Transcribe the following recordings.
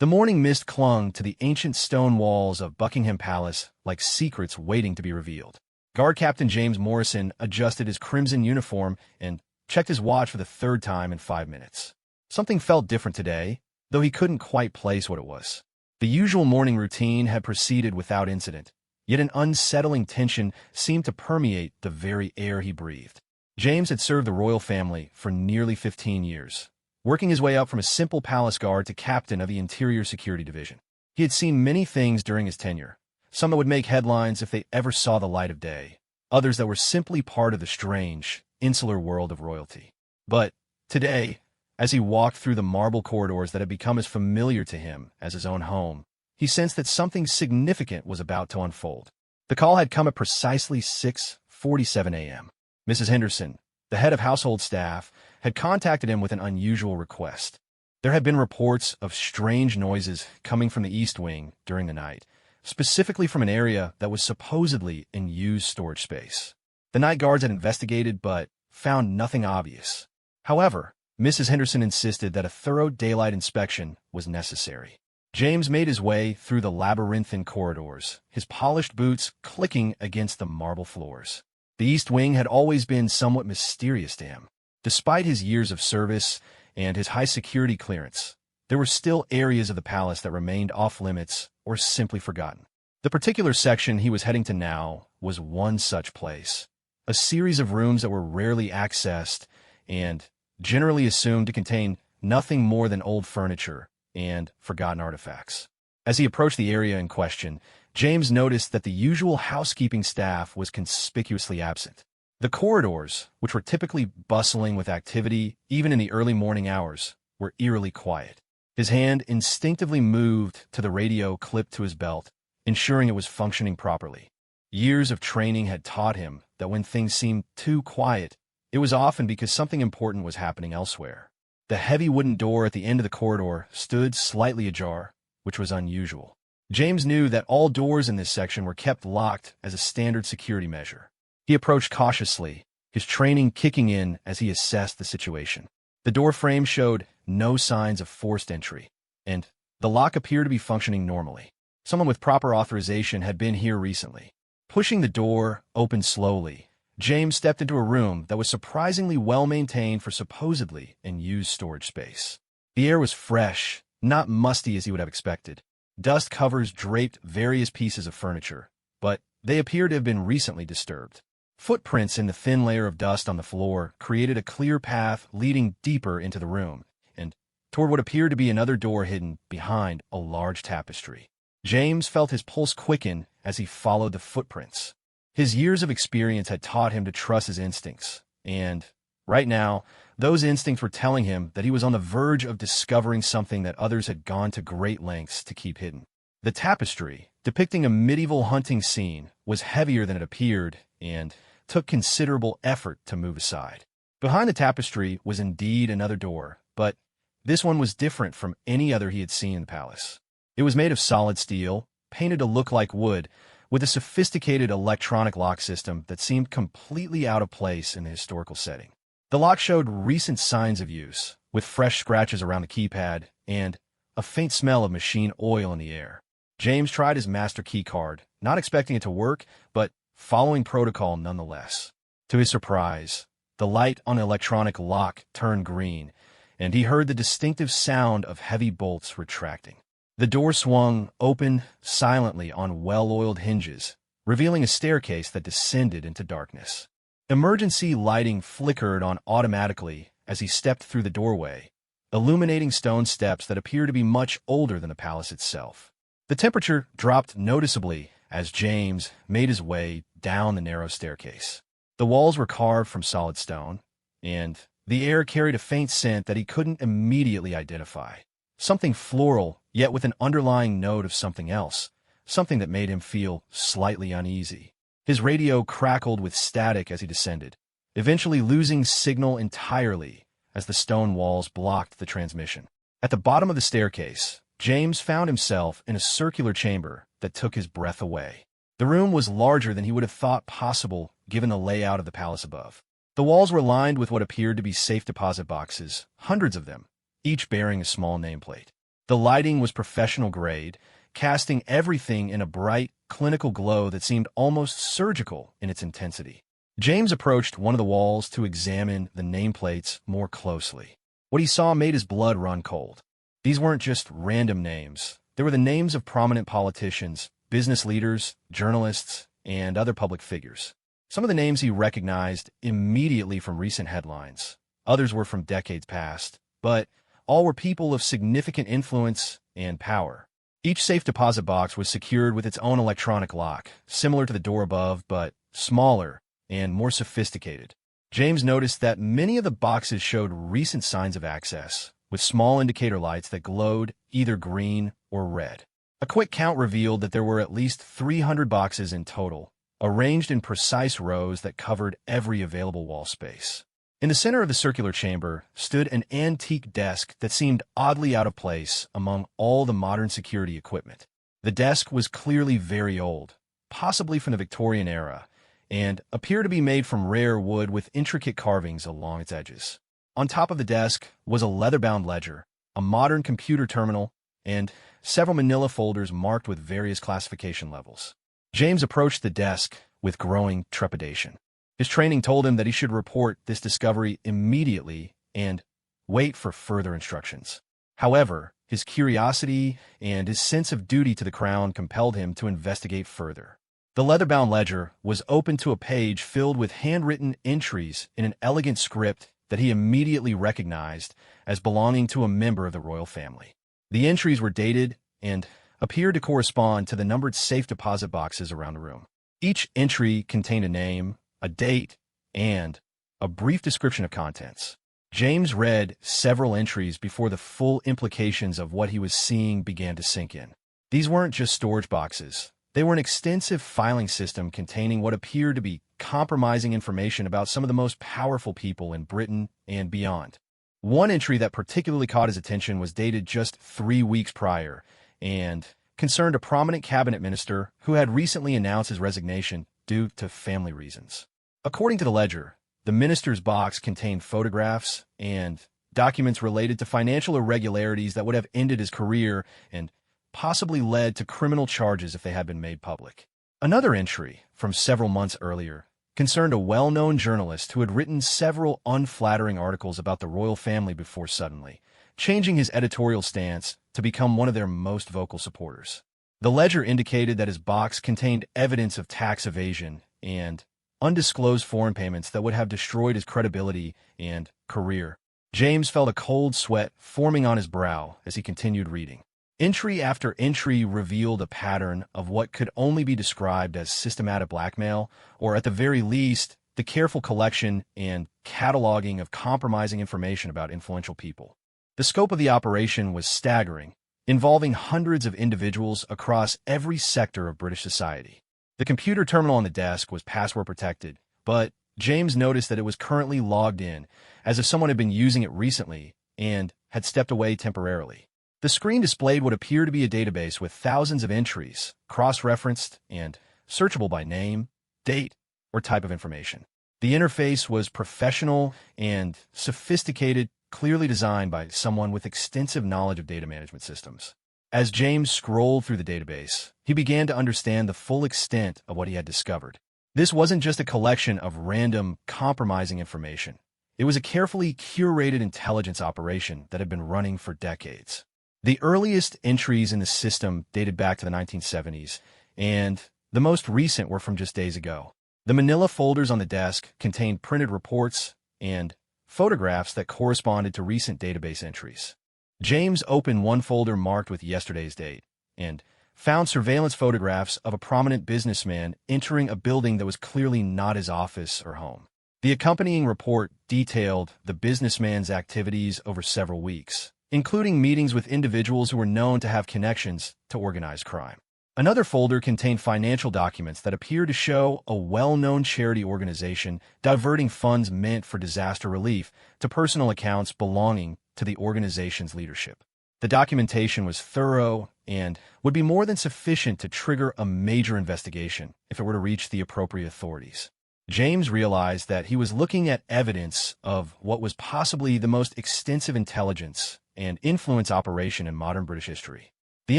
The morning mist clung to the ancient stone walls of Buckingham Palace like secrets waiting to be revealed. Guard Captain James Morrison adjusted his crimson uniform and checked his watch for the third time in 5 minutes. Something felt different today, though he couldn't quite place what it was. The usual morning routine had proceeded without incident, yet an unsettling tension seemed to permeate the very air he breathed. James had served the royal family for nearly 15 years, working his way up from a simple palace guard to captain of the Interior Security Division. He had seen many things during his tenure, some that would make headlines if they ever saw the light of day, others that were simply part of the strange, insular world of royalty. But today, as he walked through the marble corridors that had become as familiar to him as his own home, he sensed that something significant was about to unfold. The call had come at precisely 6:47 a.m. Mrs. Henderson, the head of household staff, had contacted him with an unusual request. There had been reports of strange noises coming from the East Wing during the night, specifically from an area that was supposedly in used storage space. The night guards had investigated but found nothing obvious. However, Mrs. Henderson insisted that a thorough daylight inspection was necessary. James made his way through the labyrinthine corridors, his polished boots clicking against the marble floors. The East Wing had always been somewhat mysterious to him. Despite his years of service and his high security clearance, there were still areas of the palace that remained off-limits or simply forgotten. The particular section he was heading to now was one such place, a series of rooms that were rarely accessed and generally assumed to contain nothing more than old furniture and forgotten artifacts. As he approached the area in question, James noticed that the usual housekeeping staff was conspicuously absent. The corridors, which were typically bustling with activity even in the early morning hours, were eerily quiet. His hand instinctively moved to the radio clipped to his belt, ensuring it was functioning properly. Years of training had taught him that when things seemed too quiet, it was often because something important was happening elsewhere. The heavy wooden door at the end of the corridor stood slightly ajar, which was unusual. James knew that all doors in this section were kept locked as a standard security measure. He approached cautiously, his training kicking in as he assessed the situation. The door frame showed no signs of forced entry, and the lock appeared to be functioning normally. Someone with proper authorization had been here recently. Pushing the door open slowly, James stepped into a room that was surprisingly well-maintained for supposedly in used storage space. The air was fresh, not musty as he would have expected. Dust covers draped various pieces of furniture, but they appeared to have been recently disturbed. Footprints in the thin layer of dust on the floor created a clear path leading deeper into the room, and toward what appeared to be another door hidden behind a large tapestry. James felt his pulse quicken as he followed the footprints. His years of experience had taught him to trust his instincts, and right now, those instincts were telling him that he was on the verge of discovering something that others had gone to great lengths to keep hidden. The tapestry, depicting a medieval hunting scene, was heavier than it appeared and took considerable effort to move aside. Behind the tapestry was indeed another door, but this one was different from any other he had seen in the palace. It was made of solid steel, painted to look like wood, with a sophisticated electronic lock system that seemed completely out of place in the historical setting. The lock showed recent signs of use, with fresh scratches around the keypad and a faint smell of machine oil in the air. James tried his master key card, not expecting it to work, but following protocol nonetheless. To his surprise, the light on the electronic lock turned green, and he heard the distinctive sound of heavy bolts retracting. The door swung open silently on well-oiled hinges, revealing a staircase that descended into darkness. Emergency lighting flickered on automatically as he stepped through the doorway, illuminating stone steps that appeared to be much older than the palace itself. The temperature dropped noticeably as James made his way down the narrow staircase. The walls were carved from solid stone, and the air carried a faint scent that he couldn't immediately identify. Something floral, yet with an underlying note of something else, something that made him feel slightly uneasy. His radio crackled with static as he descended, eventually losing signal entirely as the stone walls blocked the transmission. At the bottom of the staircase, James found himself in a circular chamber that took his breath away. The room was larger than he would have thought possible given the layout of the palace above. The walls were lined with what appeared to be safe deposit boxes, hundreds of them, each bearing a small nameplate. The lighting was professional grade, casting everything in a bright, clinical glow that seemed almost surgical in its intensity. James approached one of the walls to examine the nameplates more closely. What he saw made his blood run cold. These weren't just random names. They were the names of prominent politicians, business leaders, journalists, and other public figures. Some of the names he recognized immediately from recent headlines. Others were from decades past, but all were people of significant influence and power. Each safe deposit box was secured with its own electronic lock, similar to the door above, but smaller and more sophisticated. James noticed that many of the boxes showed recent signs of access, with small indicator lights that glowed either green or red. A quick count revealed that there were at least 300 boxes in total, arranged in precise rows that covered every available wall space. In the center of the circular chamber stood an antique desk that seemed oddly out of place among all the modern security equipment. The desk was clearly very old, possibly from the Victorian era, and appeared to be made from rare wood with intricate carvings along its edges. On top of the desk was a leather-bound ledger, a modern computer terminal, and several manila folders marked with various classification levels. James approached the desk with growing trepidation. His training told him that he should report this discovery immediately and wait for further instructions. However, his curiosity and his sense of duty to the crown compelled him to investigate further. The leather-bound ledger was open to a page filled with handwritten entries in an elegant script that he immediately recognized as belonging to a member of the royal family. The entries were dated and appeared to correspond to the numbered safe deposit boxes around the room. Each entry contained a name, a date, and a brief description of contents. James read several entries before the full implications of what he was seeing began to sink in. These weren't just storage boxes. They were an extensive filing system containing what appeared to be compromising information about some of the most powerful people in Britain and beyond. One entry that particularly caught his attention was dated just 3 weeks prior and concerned a prominent cabinet minister who had recently announced his resignation due to family reasons. According to the ledger, the minister's box contained photographs and documents related to financial irregularities that would have ended his career and possibly led to criminal charges if they had been made public. Another entry, from several months earlier, concerned a well-known journalist who had written several unflattering articles about the royal family before suddenly changing his editorial stance to become one of their most vocal supporters. The ledger indicated that his box contained evidence of tax evasion and undisclosed foreign payments that would have destroyed his credibility and career. James felt a cold sweat forming on his brow as he continued reading. Entry after entry revealed a pattern of what could only be described as systematic blackmail, or at the very least, the careful collection and cataloging of compromising information about influential people. The scope of the operation was staggering, involving hundreds of individuals across every sector of British society. The computer terminal on the desk was password protected, but James noticed that it was currently logged in, as if someone had been using it recently and had stepped away temporarily. The screen displayed what appeared to be a database with thousands of entries, cross-referenced and searchable by name, date, or type of information. The interface was professional and sophisticated, clearly designed by someone with extensive knowledge of data management systems. As James scrolled through the database, he began to understand the full extent of what he had discovered. This wasn't just a collection of random, compromising information. It was a carefully curated intelligence operation that had been running for decades. The earliest entries in the system dated back to the 1970s, and the most recent were from just days ago. The manila folders on the desk contained printed reports and photographs that corresponded to recent database entries. James opened one folder marked with yesterday's date and found surveillance photographs of a prominent businessman entering a building that was clearly not his office or home. The accompanying report detailed the businessman's activities over several weeks, including meetings with individuals who were known to have connections to organized crime. Another folder contained financial documents that appeared to show a well-known charity organization diverting funds meant for disaster relief to personal accounts belonging to the organization's leadership. The documentation was thorough and would be more than sufficient to trigger a major investigation if it were to reach the appropriate authorities. James realized that he was looking at evidence of what was possibly the most extensive intelligence and influence operation in modern British history. The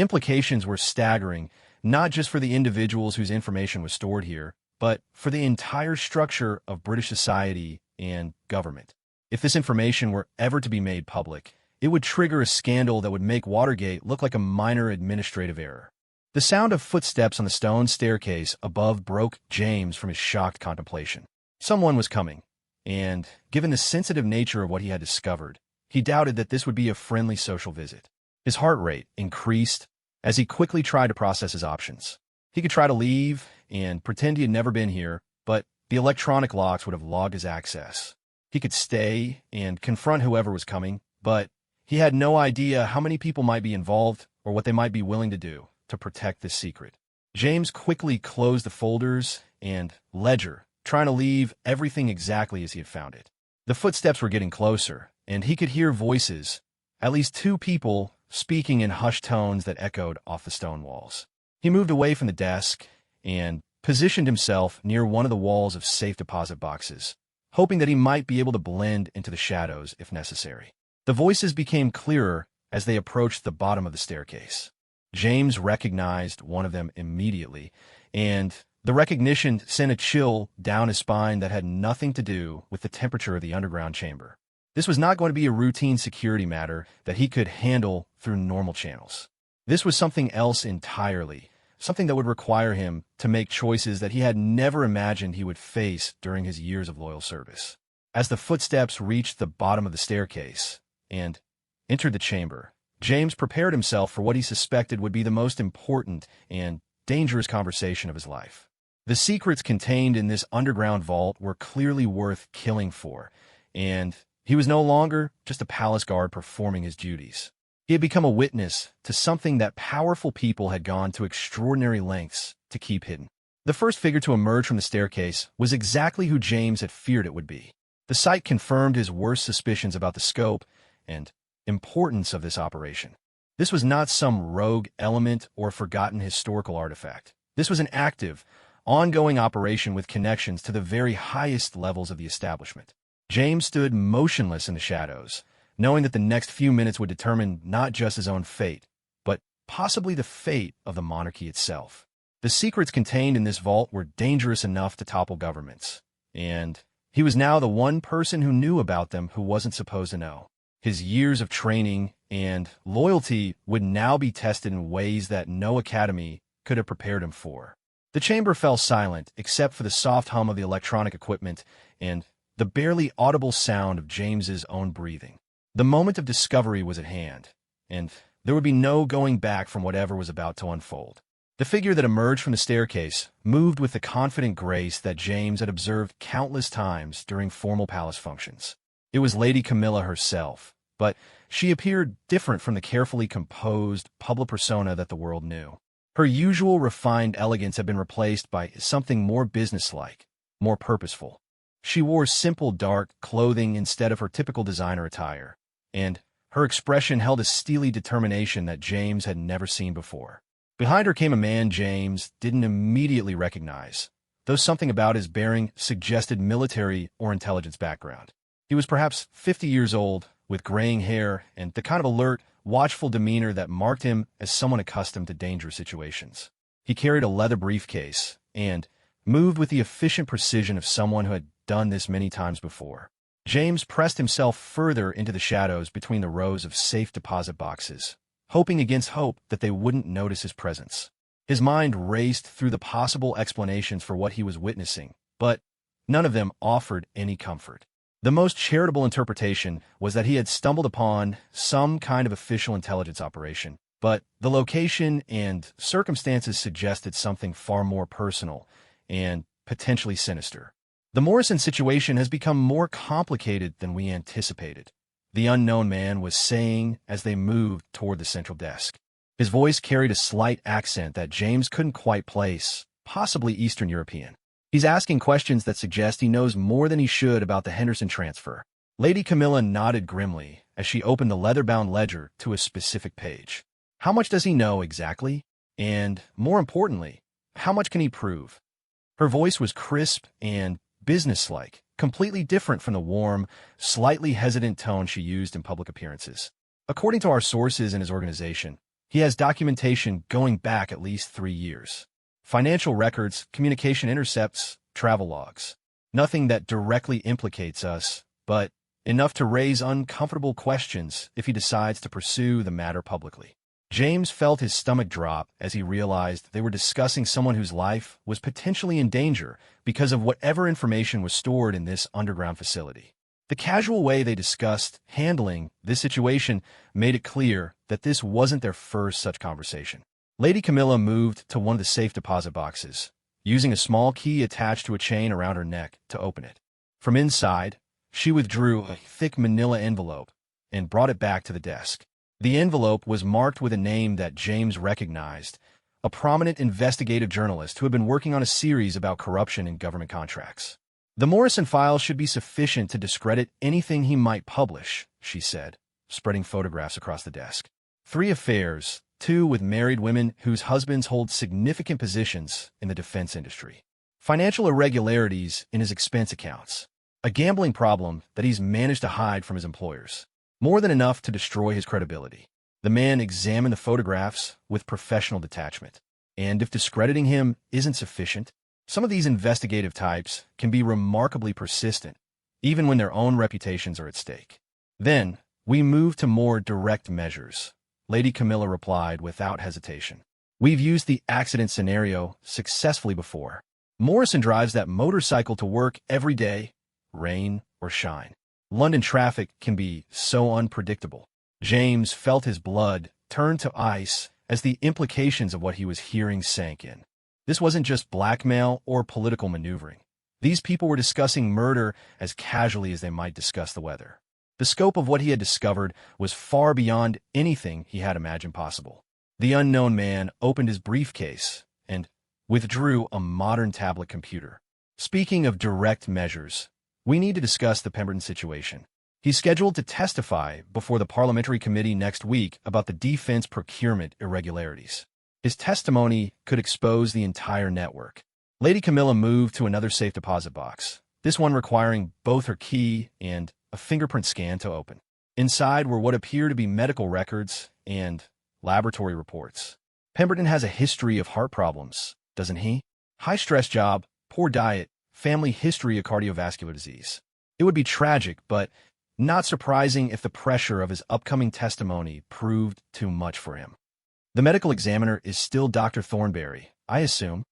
implications were staggering, not just for the individuals whose information was stored here, but for the entire structure of British society and government. If this information were ever to be made public, it would trigger a scandal that would make Watergate look like a minor administrative error. The sound of footsteps on the stone staircase above broke James from his shocked contemplation. Someone was coming, and, given the sensitive nature of what he had discovered, he doubted that this would be a friendly social visit. His heart rate increased as he quickly tried to process his options. He could try to leave and pretend he had never been here, but the electronic locks would have logged his access. He could stay and confront whoever was coming, but he had no idea how many people might be involved or what they might be willing to do to protect this secret. James quickly closed the folders and ledger, trying to leave everything exactly as he had found it. The footsteps were getting closer, and he could hear voices, at least two people speaking in hushed tones that echoed off the stone walls. He moved away from the desk and positioned himself near one of the walls of safe deposit boxes, hoping that he might be able to blend into the shadows if necessary. The voices became clearer as they approached the bottom of the staircase. James recognized one of them immediately, and the recognition sent a chill down his spine that had nothing to do with the temperature of the underground chamber. This was not going to be a routine security matter that he could handle through normal channels. This was something else entirely, something that would require him to make choices that he had never imagined he would face during his years of loyal service. As the footsteps reached the bottom of the staircase and entered the chamber, James prepared himself for what he suspected would be the most important and dangerous conversation of his life. The secrets contained in this underground vault were clearly worth killing for, and he was no longer just a palace guard performing his duties. He had become a witness to something that powerful people had gone to extraordinary lengths to keep hidden. The first figure to emerge from the staircase was exactly who James had feared it would be. The sight confirmed his worst suspicions about the scope and importance of this operation. This was not some rogue element or forgotten historical artifact. This was an active, ongoing operation with connections to the very highest levels of the establishment. James stood motionless in the shadows, knowing that the next few minutes would determine not just his own fate, but possibly the fate of the monarchy itself. The secrets contained in this vault were dangerous enough to topple governments, and he was now the one person who knew about them who wasn't supposed to know. His years of training and loyalty would now be tested in ways that no academy could have prepared him for. The chamber fell silent except for the soft hum of the electronic equipment and the barely audible sound of James's own breathing. The moment of discovery was at hand, and there would be no going back from whatever was about to unfold. The figure that emerged from the staircase moved with the confident grace that James had observed countless times during formal palace functions. It was Lady Camilla herself, but she appeared different from the carefully composed public persona that the world knew. Her usual refined elegance had been replaced by something more businesslike, more purposeful. She wore simple dark clothing instead of her typical designer attire, and her expression held a steely determination that James had never seen before. Behind her came a man James didn't immediately recognize, though something about his bearing suggested military or intelligence background. He was perhaps 50 years old, with graying hair and the kind of alert, watchful demeanor that marked him as someone accustomed to dangerous situations. He carried a leather briefcase and moved with the efficient precision of someone who had done this many times before. James pressed himself further into the shadows between the rows of safe deposit boxes, hoping against hope that they wouldn't notice his presence. His mind raced through the possible explanations for what he was witnessing, but none of them offered any comfort. The most charitable interpretation was that he had stumbled upon some kind of official intelligence operation, but the location and circumstances suggested something far more personal and potentially sinister. The Morrison situation has become more complicated than we anticipated, the unknown man was saying as they moved toward the central desk. His voice carried a slight accent that James couldn't quite place, possibly Eastern European. He's asking questions that suggest he knows more than he should about the Henderson transfer. Lady Camilla nodded grimly as she opened the leather-bound ledger to a specific page. How much does he know exactly? And, more importantly, how much can he prove? Her voice was crisp and businesslike, completely different from the warm, slightly hesitant tone she used in public appearances. According to our sources in his organization, he has documentation going back at least 3 years. Financial records, communication intercepts, travel logs. Nothing that directly implicates us, but enough to raise uncomfortable questions if he decides to pursue the matter publicly. James felt his stomach drop as he realized they were discussing someone whose life was potentially in danger because of whatever information was stored in this underground facility. The casual way they discussed handling this situation made it clear that this wasn't their first such conversation. Lady Camilla moved to one of the safe deposit boxes, using a small key attached to a chain around her neck to open it. From inside, she withdrew a thick manila envelope and brought it back to the desk. The envelope was marked with a name that James recognized, a prominent investigative journalist who had been working on a series about corruption in government contracts. "The Morrison files should be sufficient to discredit anything he might publish," she said, spreading photographs across the desk. 3 affairs, 2 with married women whose husbands hold significant positions in the defense industry. Financial irregularities in his expense accounts. A gambling problem that he's managed to hide from his employers. More than enough to destroy his credibility. The man examined the photographs with professional detachment. And if discrediting him isn't sufficient, some of these investigative types can be remarkably persistent, even when their own reputations are at stake. "Then, we move to more direct measures," Lady Camilla replied without hesitation. "We've used the accident scenario successfully before. Morrison drives that motorcycle to work every day, rain or shine. London traffic can be so unpredictable." James felt his blood turn to ice as the implications of what he was hearing sank in. This wasn't just blackmail or political maneuvering. These people were discussing murder as casually as they might discuss the weather. The scope of what he had discovered was far beyond anything he had imagined possible. The unknown man opened his briefcase and withdrew a modern tablet computer. "Speaking of direct measures, we need to discuss the Pemberton situation." He's scheduled to testify before the parliamentary committee next week about the defense procurement irregularities. His testimony could expose the entire network. Lady Camilla moved to another safe deposit box, this one requiring both her key and a fingerprint scan to open. Inside were what appear to be medical records and laboratory reports. Pemberton has a history of heart problems, doesn't he? High-stress job, poor diet, family history of cardiovascular disease. It would be tragic, but not surprising if the pressure of his upcoming testimony proved too much for him. The medical examiner is still Dr. Thornberry, I assume.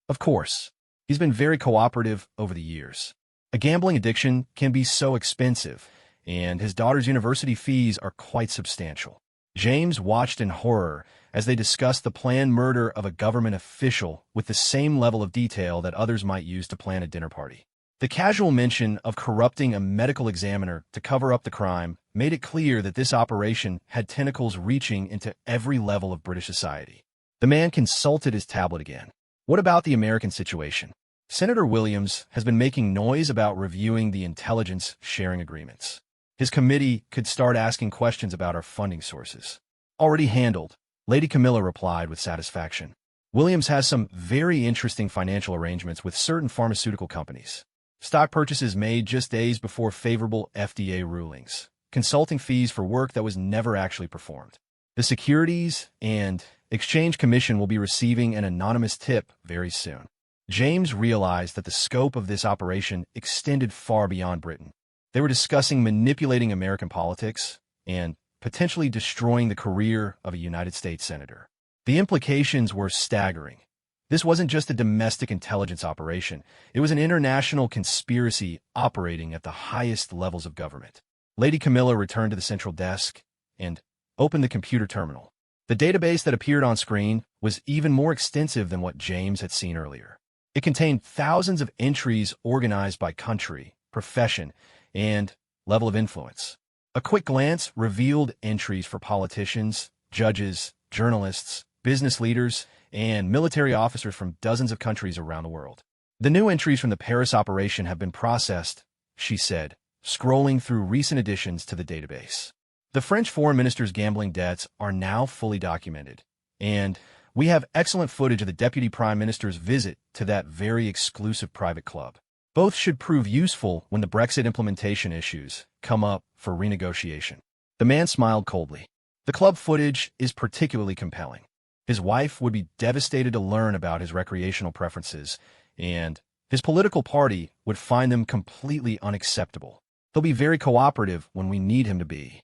Of course. He's been very cooperative over the years. A gambling addiction can be so expensive, and his daughter's university fees are quite substantial. James watched in horror as they discussed the planned murder of a government official with the same level of detail that others might use to plan a dinner party. The casual mention of corrupting a medical examiner to cover up the crime made it clear that this operation had tentacles reaching into every level of British society. The man consulted his tablet again. What about the American situation? Senator Williams has been making noise about reviewing the intelligence sharing agreements. His committee could start asking questions about our funding sources. Already handled, Lady Camilla replied with satisfaction. Williams has some very interesting financial arrangements with certain pharmaceutical companies. Stock purchases made just days before favorable FDA rulings. Consulting fees for work that was never actually performed. The Securities and Exchange Commission will be receiving an anonymous tip very soon. James realized that the scope of this operation extended far beyond Britain. They were discussing manipulating American politics and potentially destroying the career of a United States senator. The implications were staggering. This wasn't just a domestic intelligence operation. It was an international conspiracy operating at the highest levels of government. Lady Camilla returned to the central desk and opened the computer terminal. The database that appeared on screen was even more extensive than what James had seen earlier. It contained thousands of entries organized by country, profession, and level of influence. A quick glance revealed entries for politicians, judges, journalists, business leaders, and military officers from dozens of countries around the world. "The new entries from the Paris operation have been processed," she said, scrolling through recent additions to the database. "The French foreign minister's gambling debts are now fully documented, and we have excellent footage of the deputy prime minister's visit to that very exclusive private club. Both should prove useful when the Brexit implementation issues come up for renegotiation." The man smiled coldly. The club footage is particularly compelling. His wife would be devastated to learn about his recreational preferences, and his political party would find them completely unacceptable. He'll be very cooperative when we need him to be.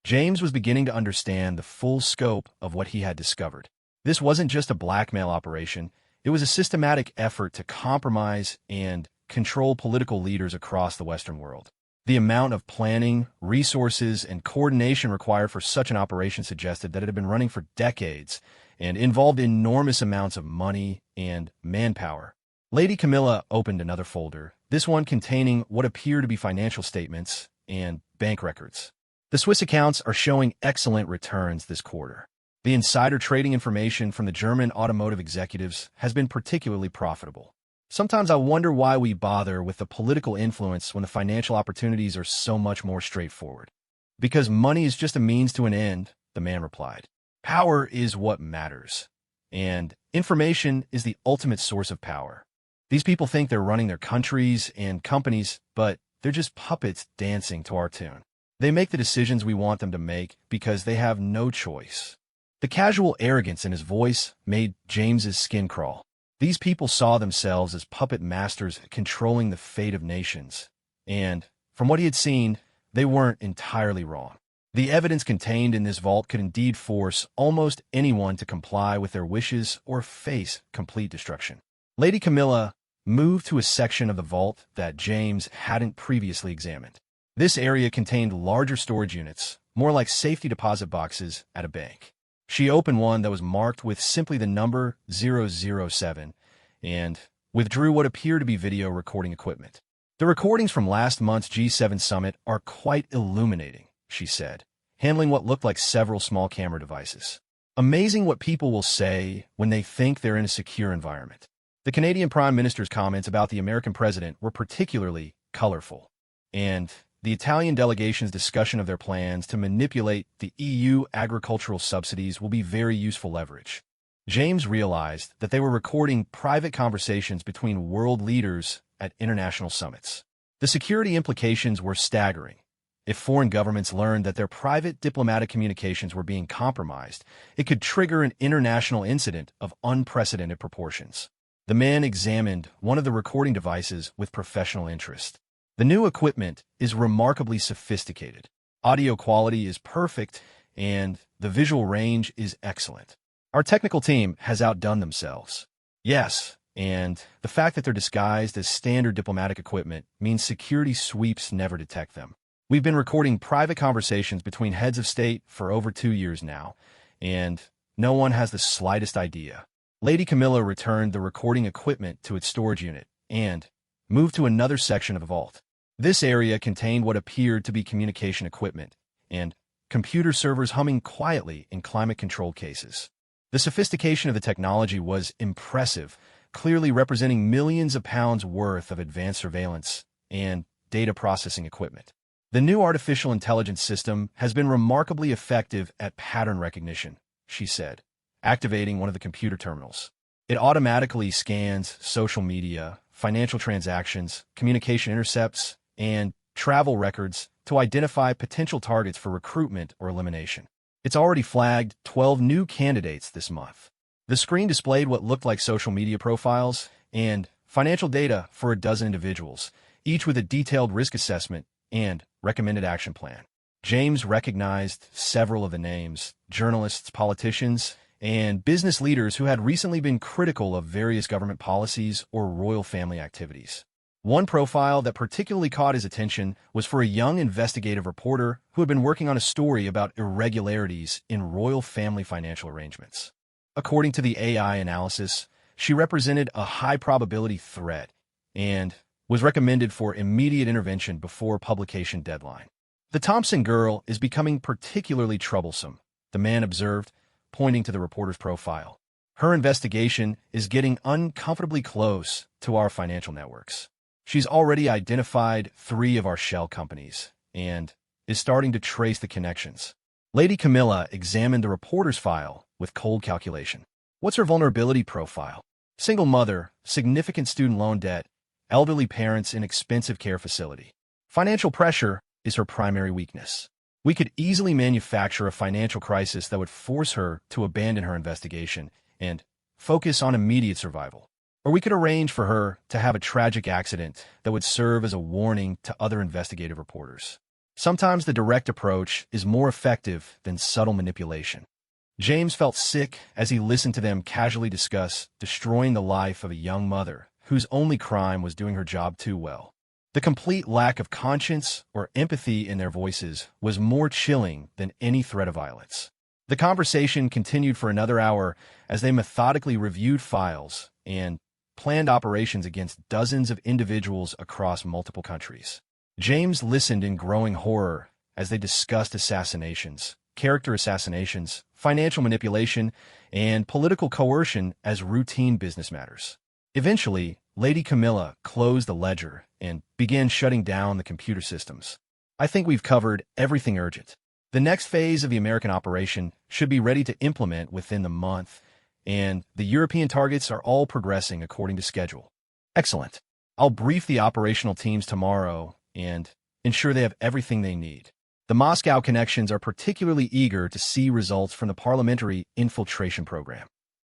James was beginning to understand the full scope of what he had discovered. This wasn't just a blackmail operation, it was a systematic effort to compromise and control political leaders across the Western world. The amount of planning, resources, and coordination required for such an operation suggested that it had been running for decades and involved enormous amounts of money and manpower. Lady Camilla opened another folder, this one containing what appear to be financial statements and bank records. The Swiss accounts are showing excellent returns this quarter. The insider trading information from the German automotive executives has been particularly profitable. Sometimes I wonder why we bother with the political influence when the financial opportunities are so much more straightforward. Because money is just a means to an end, the man replied. Power is what matters, and information is the ultimate source of power. These people think they're running their countries and companies, but they're just puppets dancing to our tune. They make the decisions we want them to make because they have no choice. The casual arrogance in his voice made James's skin crawl. These people saw themselves as puppet masters controlling the fate of nations, and from what he had seen, they weren't entirely wrong. The evidence contained in this vault could indeed force almost anyone to comply with their wishes or face complete destruction. Lady Camilla moved to a section of the vault that James hadn't previously examined. This area contained larger storage units, more like safety deposit boxes at a bank. She opened one that was marked with simply the number 007 and withdrew what appeared to be video recording equipment. The recordings from last month's G7 summit are quite illuminating, she said, handling what looked like several small camera devices. Amazing what people will say when they think they're in a secure environment. The Canadian Prime Minister's comments about the American president were particularly colorful, and the Italian delegation's discussion of their plans to manipulate the EU agricultural subsidies will be very useful leverage. James realized that they were recording private conversations between world leaders at international summits. The security implications were staggering. If foreign governments learned that their private diplomatic communications were being compromised, it could trigger an international incident of unprecedented proportions. The man examined one of the recording devices with professional interest. The new equipment is remarkably sophisticated. Audio quality is perfect, and the visual range is excellent. Our technical team has outdone themselves. Yes, and the fact that they're disguised as standard diplomatic equipment means security sweeps never detect them. We've been recording private conversations between heads of state for over 2 years now, and no one has the slightest idea. Lady Camilla returned the recording equipment to its storage unit and moved to another section of the vault. This area contained what appeared to be communication equipment and computer servers humming quietly in climate-controlled cases. The sophistication of the technology was impressive, clearly representing millions of pounds worth of advanced surveillance and data processing equipment. The new artificial intelligence system has been remarkably effective at pattern recognition, she said, activating one of the computer terminals. It automatically scans social media, financial transactions, communication intercepts, and travel records to identify potential targets for recruitment or elimination. It's already flagged 12 new candidates this month. The screen displayed what looked like social media profiles and financial data for a dozen individuals, each with a detailed risk assessment and recommended action plan. James recognized several of the names, journalists, politicians, and business leaders who had recently been critical of various government policies or royal family activities. One profile that particularly caught his attention was for a young investigative reporter who had been working on a story about irregularities in royal family financial arrangements. According to the AI analysis, she represented a high-probability threat and was recommended for immediate intervention before publication deadline. The Thompson girl is becoming particularly troublesome, the man observed, pointing to the reporter's profile. Her investigation is getting uncomfortably close to our financial networks. She's already identified 3 of our shell companies and is starting to trace the connections. Lady Camilla examined the reporter's file with cold calculation. What's her vulnerability profile? Single mother, significant student loan debt, elderly parents in expensive care facility. Financial pressure is her primary weakness. We could easily manufacture a financial crisis that would force her to abandon her investigation and focus on immediate survival. Or we could arrange for her to have a tragic accident that would serve as a warning to other investigative reporters. Sometimes the direct approach is more effective than subtle manipulation. James felt sick as he listened to them casually discuss destroying the life of a young mother whose only crime was doing her job too well. The complete lack of conscience or empathy in their voices was more chilling than any threat of violence. The conversation continued for another hour as they methodically reviewed files and planned operations against dozens of individuals across multiple countries. James listened in growing horror as they discussed assassinations, character assassinations, financial manipulation, and political coercion as routine business matters. Eventually, Lady Camilla closed the ledger and began shutting down the computer systems. I think we've covered everything urgent. The next phase of the American operation should be ready to implement within the month, and the European targets are all progressing according to schedule. Excellent. I'll brief the operational teams tomorrow and ensure they have everything they need. The Moscow connections are particularly eager to see results from the parliamentary infiltration program.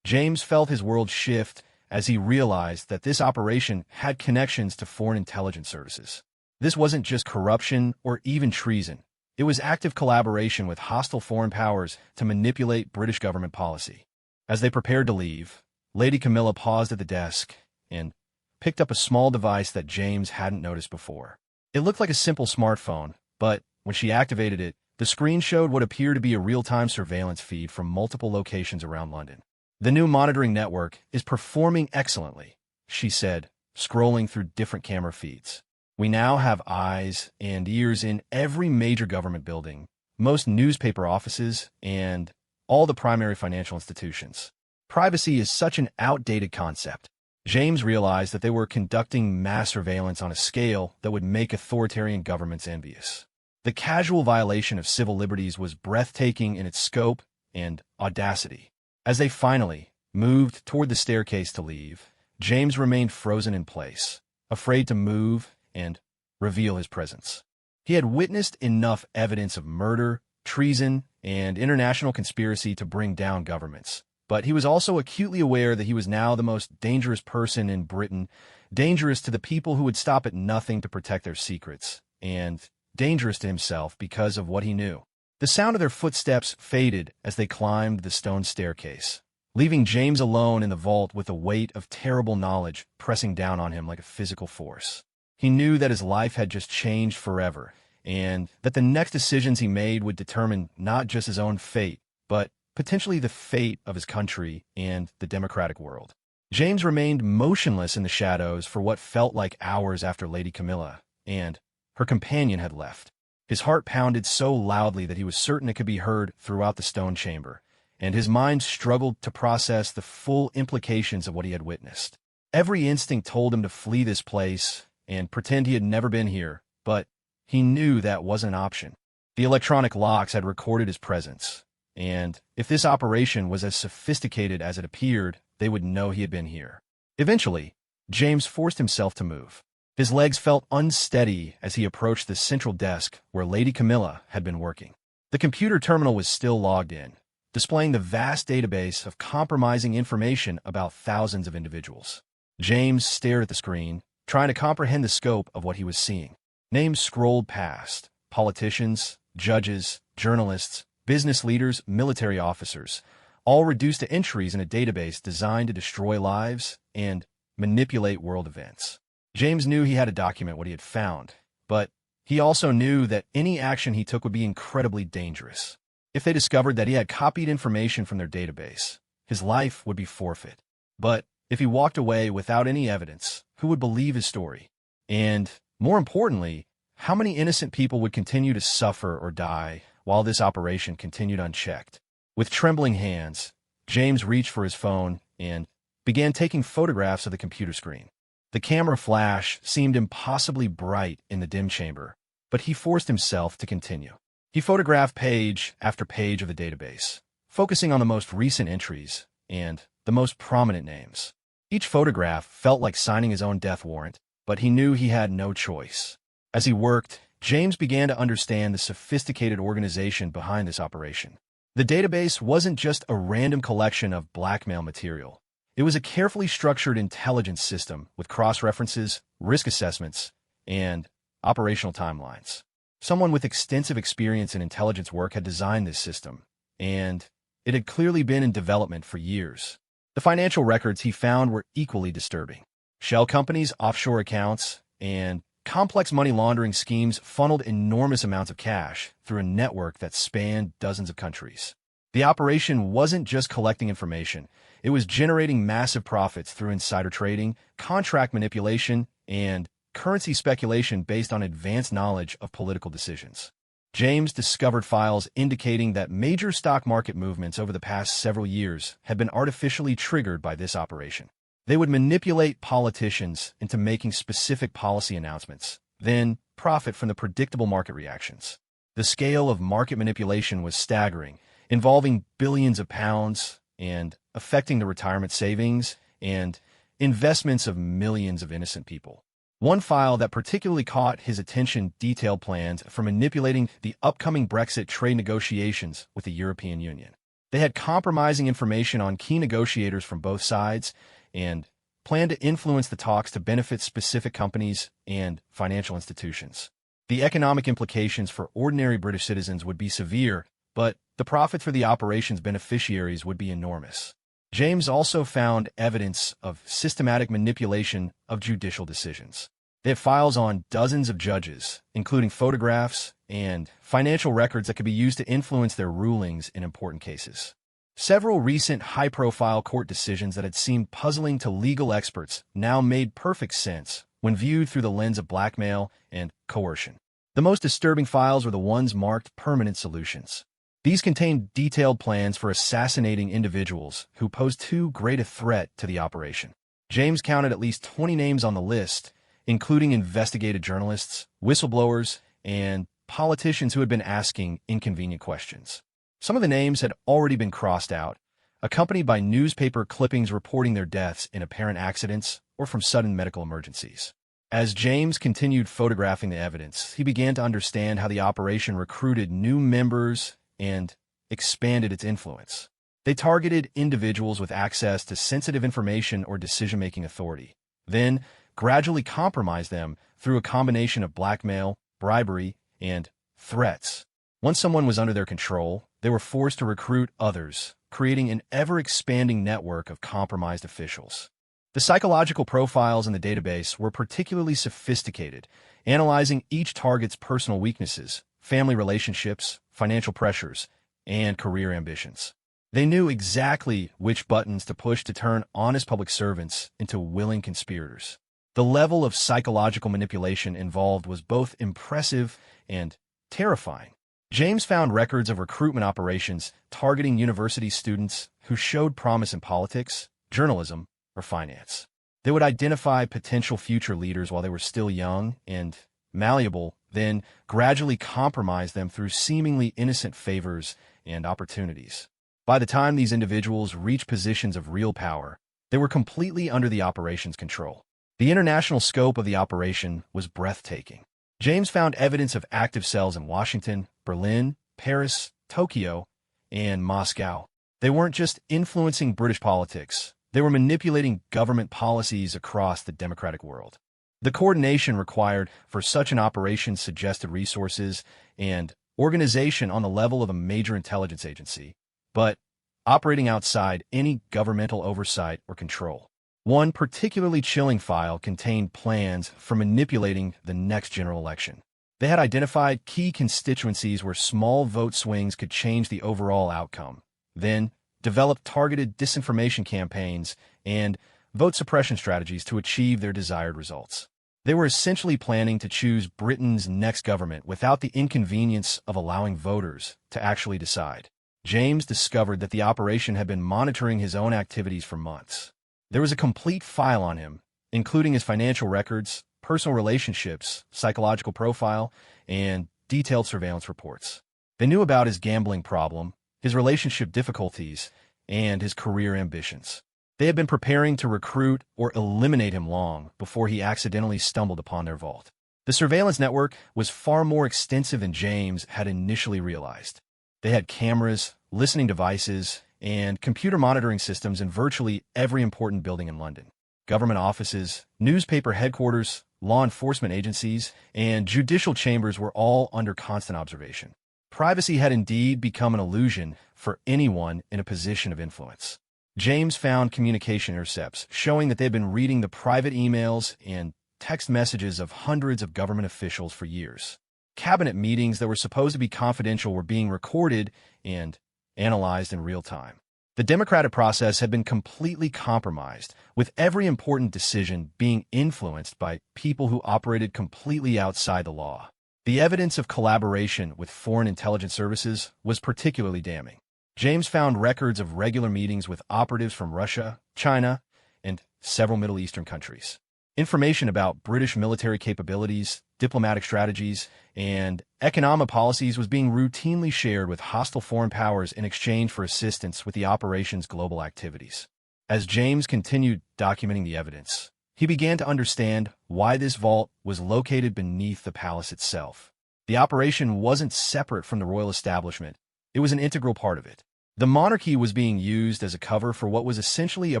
James felt his world shift as he realized that this operation had connections to foreign intelligence services. This wasn't just corruption or even treason. It was active collaboration with hostile foreign powers to manipulate British government policy. As they prepared to leave, Lady Camilla paused at the desk and picked up a small device that James hadn't noticed before. It looked like a simple smartphone, but when she activated it, the screen showed what appeared to be a real-time surveillance feed from multiple locations around London. The new monitoring network is performing excellently, she said, scrolling through different camera feeds. We now have eyes and ears in every major government building, most newspaper offices, and all the primary financial institutions. Privacy is such an outdated concept. James realized that they were conducting mass surveillance on a scale that would make authoritarian governments envious. The casual violation of civil liberties was breathtaking in its scope and audacity. As they finally moved toward the staircase to leave, James remained frozen in place, afraid to move and reveal his presence. He had witnessed enough evidence of murder, treason, and international conspiracy to bring down governments. But he was also acutely aware that he was now the most dangerous person in Britain, dangerous to the people who would stop at nothing to protect their secrets, and dangerous to himself because of what he knew. The sound of their footsteps faded as they climbed the stone staircase, leaving James alone in the vault with the weight of terrible knowledge pressing down on him like a physical force. He knew that his life had just changed forever, and that the next decisions he made would determine not just his own fate, but potentially the fate of his country and the democratic world. James remained motionless in the shadows for what felt like hours after Lady Camilla and her companion had left. His heart pounded so loudly that he was certain it could be heard throughout the stone chamber, and his mind struggled to process the full implications of what he had witnessed. Every instinct told him to flee this place and pretend he had never been here, but he knew that wasn't an option. The electronic locks had recorded his presence, and if this operation was as sophisticated as it appeared, they would know he had been here. Eventually, James forced himself to move. His legs felt unsteady as he approached the central desk where Lady Camilla had been working. The computer terminal was still logged in, displaying the vast database of compromising information about thousands of individuals. James stared at the screen, trying to comprehend the scope of what he was seeing. Names scrolled past: politicians, judges, journalists, business leaders, military officers, all reduced to entries in a database designed to destroy lives and manipulate world events. James knew he had to document what he had found, but he also knew that any action he took would be incredibly dangerous. If they discovered that he had copied information from their database, his life would be forfeit. But if he walked away without any evidence, who would believe his story? And, more importantly, how many innocent people would continue to suffer or die while this operation continued unchecked? With trembling hands, James reached for his phone and began taking photographs of the computer screen. The camera flash seemed impossibly bright in the dim chamber, but he forced himself to continue. He photographed page after page of the database, focusing on the most recent entries and the most prominent names. Each photograph felt like signing his own death warrant, but he knew he had no choice. As he worked, James began to understand the sophisticated organization behind this operation. The database wasn't just a random collection of blackmail material. It was a carefully structured intelligence system with cross-references, risk assessments, and operational timelines. Someone with extensive experience in intelligence work had designed this system, and it had clearly been in development for years. The financial records he found were equally disturbing. Shell companies, offshore accounts, and complex money laundering schemes funneled enormous amounts of cash through a network that spanned dozens of countries. The operation wasn't just collecting information, it was generating massive profits through insider trading, contract manipulation, and currency speculation based on advanced knowledge of political decisions. James discovered files indicating that major stock market movements over the past several years had been artificially triggered by this operation. They would manipulate politicians into making specific policy announcements, then profit from the predictable market reactions. The scale of market manipulation was staggering, involving billions of pounds and affecting the retirement savings and investments of millions of innocent people. One file that particularly caught his attention detailed plans for manipulating the upcoming Brexit trade negotiations with the European Union. They had compromising information on key negotiators from both sides and planned to influence the talks to benefit specific companies and financial institutions. The economic implications for ordinary British citizens would be severe, but the profits for the operation's beneficiaries would be enormous. James also found evidence of systematic manipulation of judicial decisions. They had files on dozens of judges, including photographs and financial records that could be used to influence their rulings in important cases. Several recent high-profile court decisions that had seemed puzzling to legal experts now made perfect sense when viewed through the lens of blackmail and coercion. The most disturbing files were the ones marked permanent solutions. These contained detailed plans for assassinating individuals who posed too great a threat to the operation. James counted at least 20 names on the list, including investigative journalists, whistleblowers, and politicians who had been asking inconvenient questions. Some of the names had already been crossed out, accompanied by newspaper clippings reporting their deaths in apparent accidents or from sudden medical emergencies. As James continued photographing the evidence, he began to understand how the operation recruited new members and expanded its influence. They targeted individuals with access to sensitive information or decision-making authority, then gradually compromised them through a combination of blackmail, bribery, and threats. Once someone was under their control, they were forced to recruit others, creating an ever-expanding network of compromised officials. The psychological profiles in the database were particularly sophisticated, analyzing each target's personal weaknesses, family relationships, financial pressures, and career ambitions. They knew exactly which buttons to push to turn honest public servants into willing conspirators. The level of psychological manipulation involved was both impressive and terrifying. James found records of recruitment operations targeting university students who showed promise in politics, journalism, or finance. They would identify potential future leaders while they were still young and malleable, then gradually compromise them through seemingly innocent favors and opportunities. By the time these individuals reached positions of real power, they were completely under the operation's control. The international scope of the operation was breathtaking. James found evidence of active cells in Washington, Berlin, Paris, Tokyo, and Moscow. They weren't just influencing British politics, they were manipulating government policies across the democratic world. The coordination required for such an operation suggested resources and organization on the level of a major intelligence agency, but operating outside any governmental oversight or control. One particularly chilling file contained plans for manipulating the next general election. They had identified key constituencies where small vote swings could change the overall outcome, then developed targeted disinformation campaigns and vote suppression strategies to achieve their desired results. They were essentially planning to choose Britain's next government without the inconvenience of allowing voters to actually decide. James discovered that the operation had been monitoring his own activities for months. There was a complete file on him, including his financial records, personal relationships, psychological profile, and detailed surveillance reports. They knew about his gambling problem, his relationship difficulties, and his career ambitions. They had been preparing to recruit or eliminate him long before he accidentally stumbled upon their vault. The surveillance network was far more extensive than James had initially realized. They had cameras, listening devices, and computer monitoring systems in virtually every important building in London. Government offices, newspaper headquarters, law enforcement agencies, and judicial chambers were all under constant observation. Privacy had indeed become an illusion for anyone in a position of influence. James found communication intercepts showing that they had been reading the private emails and text messages of hundreds of government officials for years. Cabinet meetings that were supposed to be confidential were being recorded and analyzed in real time. The democratic process had been completely compromised, with every important decision being influenced by people who operated completely outside the law. The evidence of collaboration with foreign intelligence services was particularly damning. James found records of regular meetings with operatives from Russia, China, and several Middle Eastern countries. Information about British military capabilities, diplomatic strategies, and economic policies was being routinely shared with hostile foreign powers in exchange for assistance with the operation's global activities. As James continued documenting the evidence, he began to understand why this vault was located beneath the palace itself. The operation wasn't separate from the royal establishment. It was an integral part of it. The monarchy was being used as a cover for what was essentially a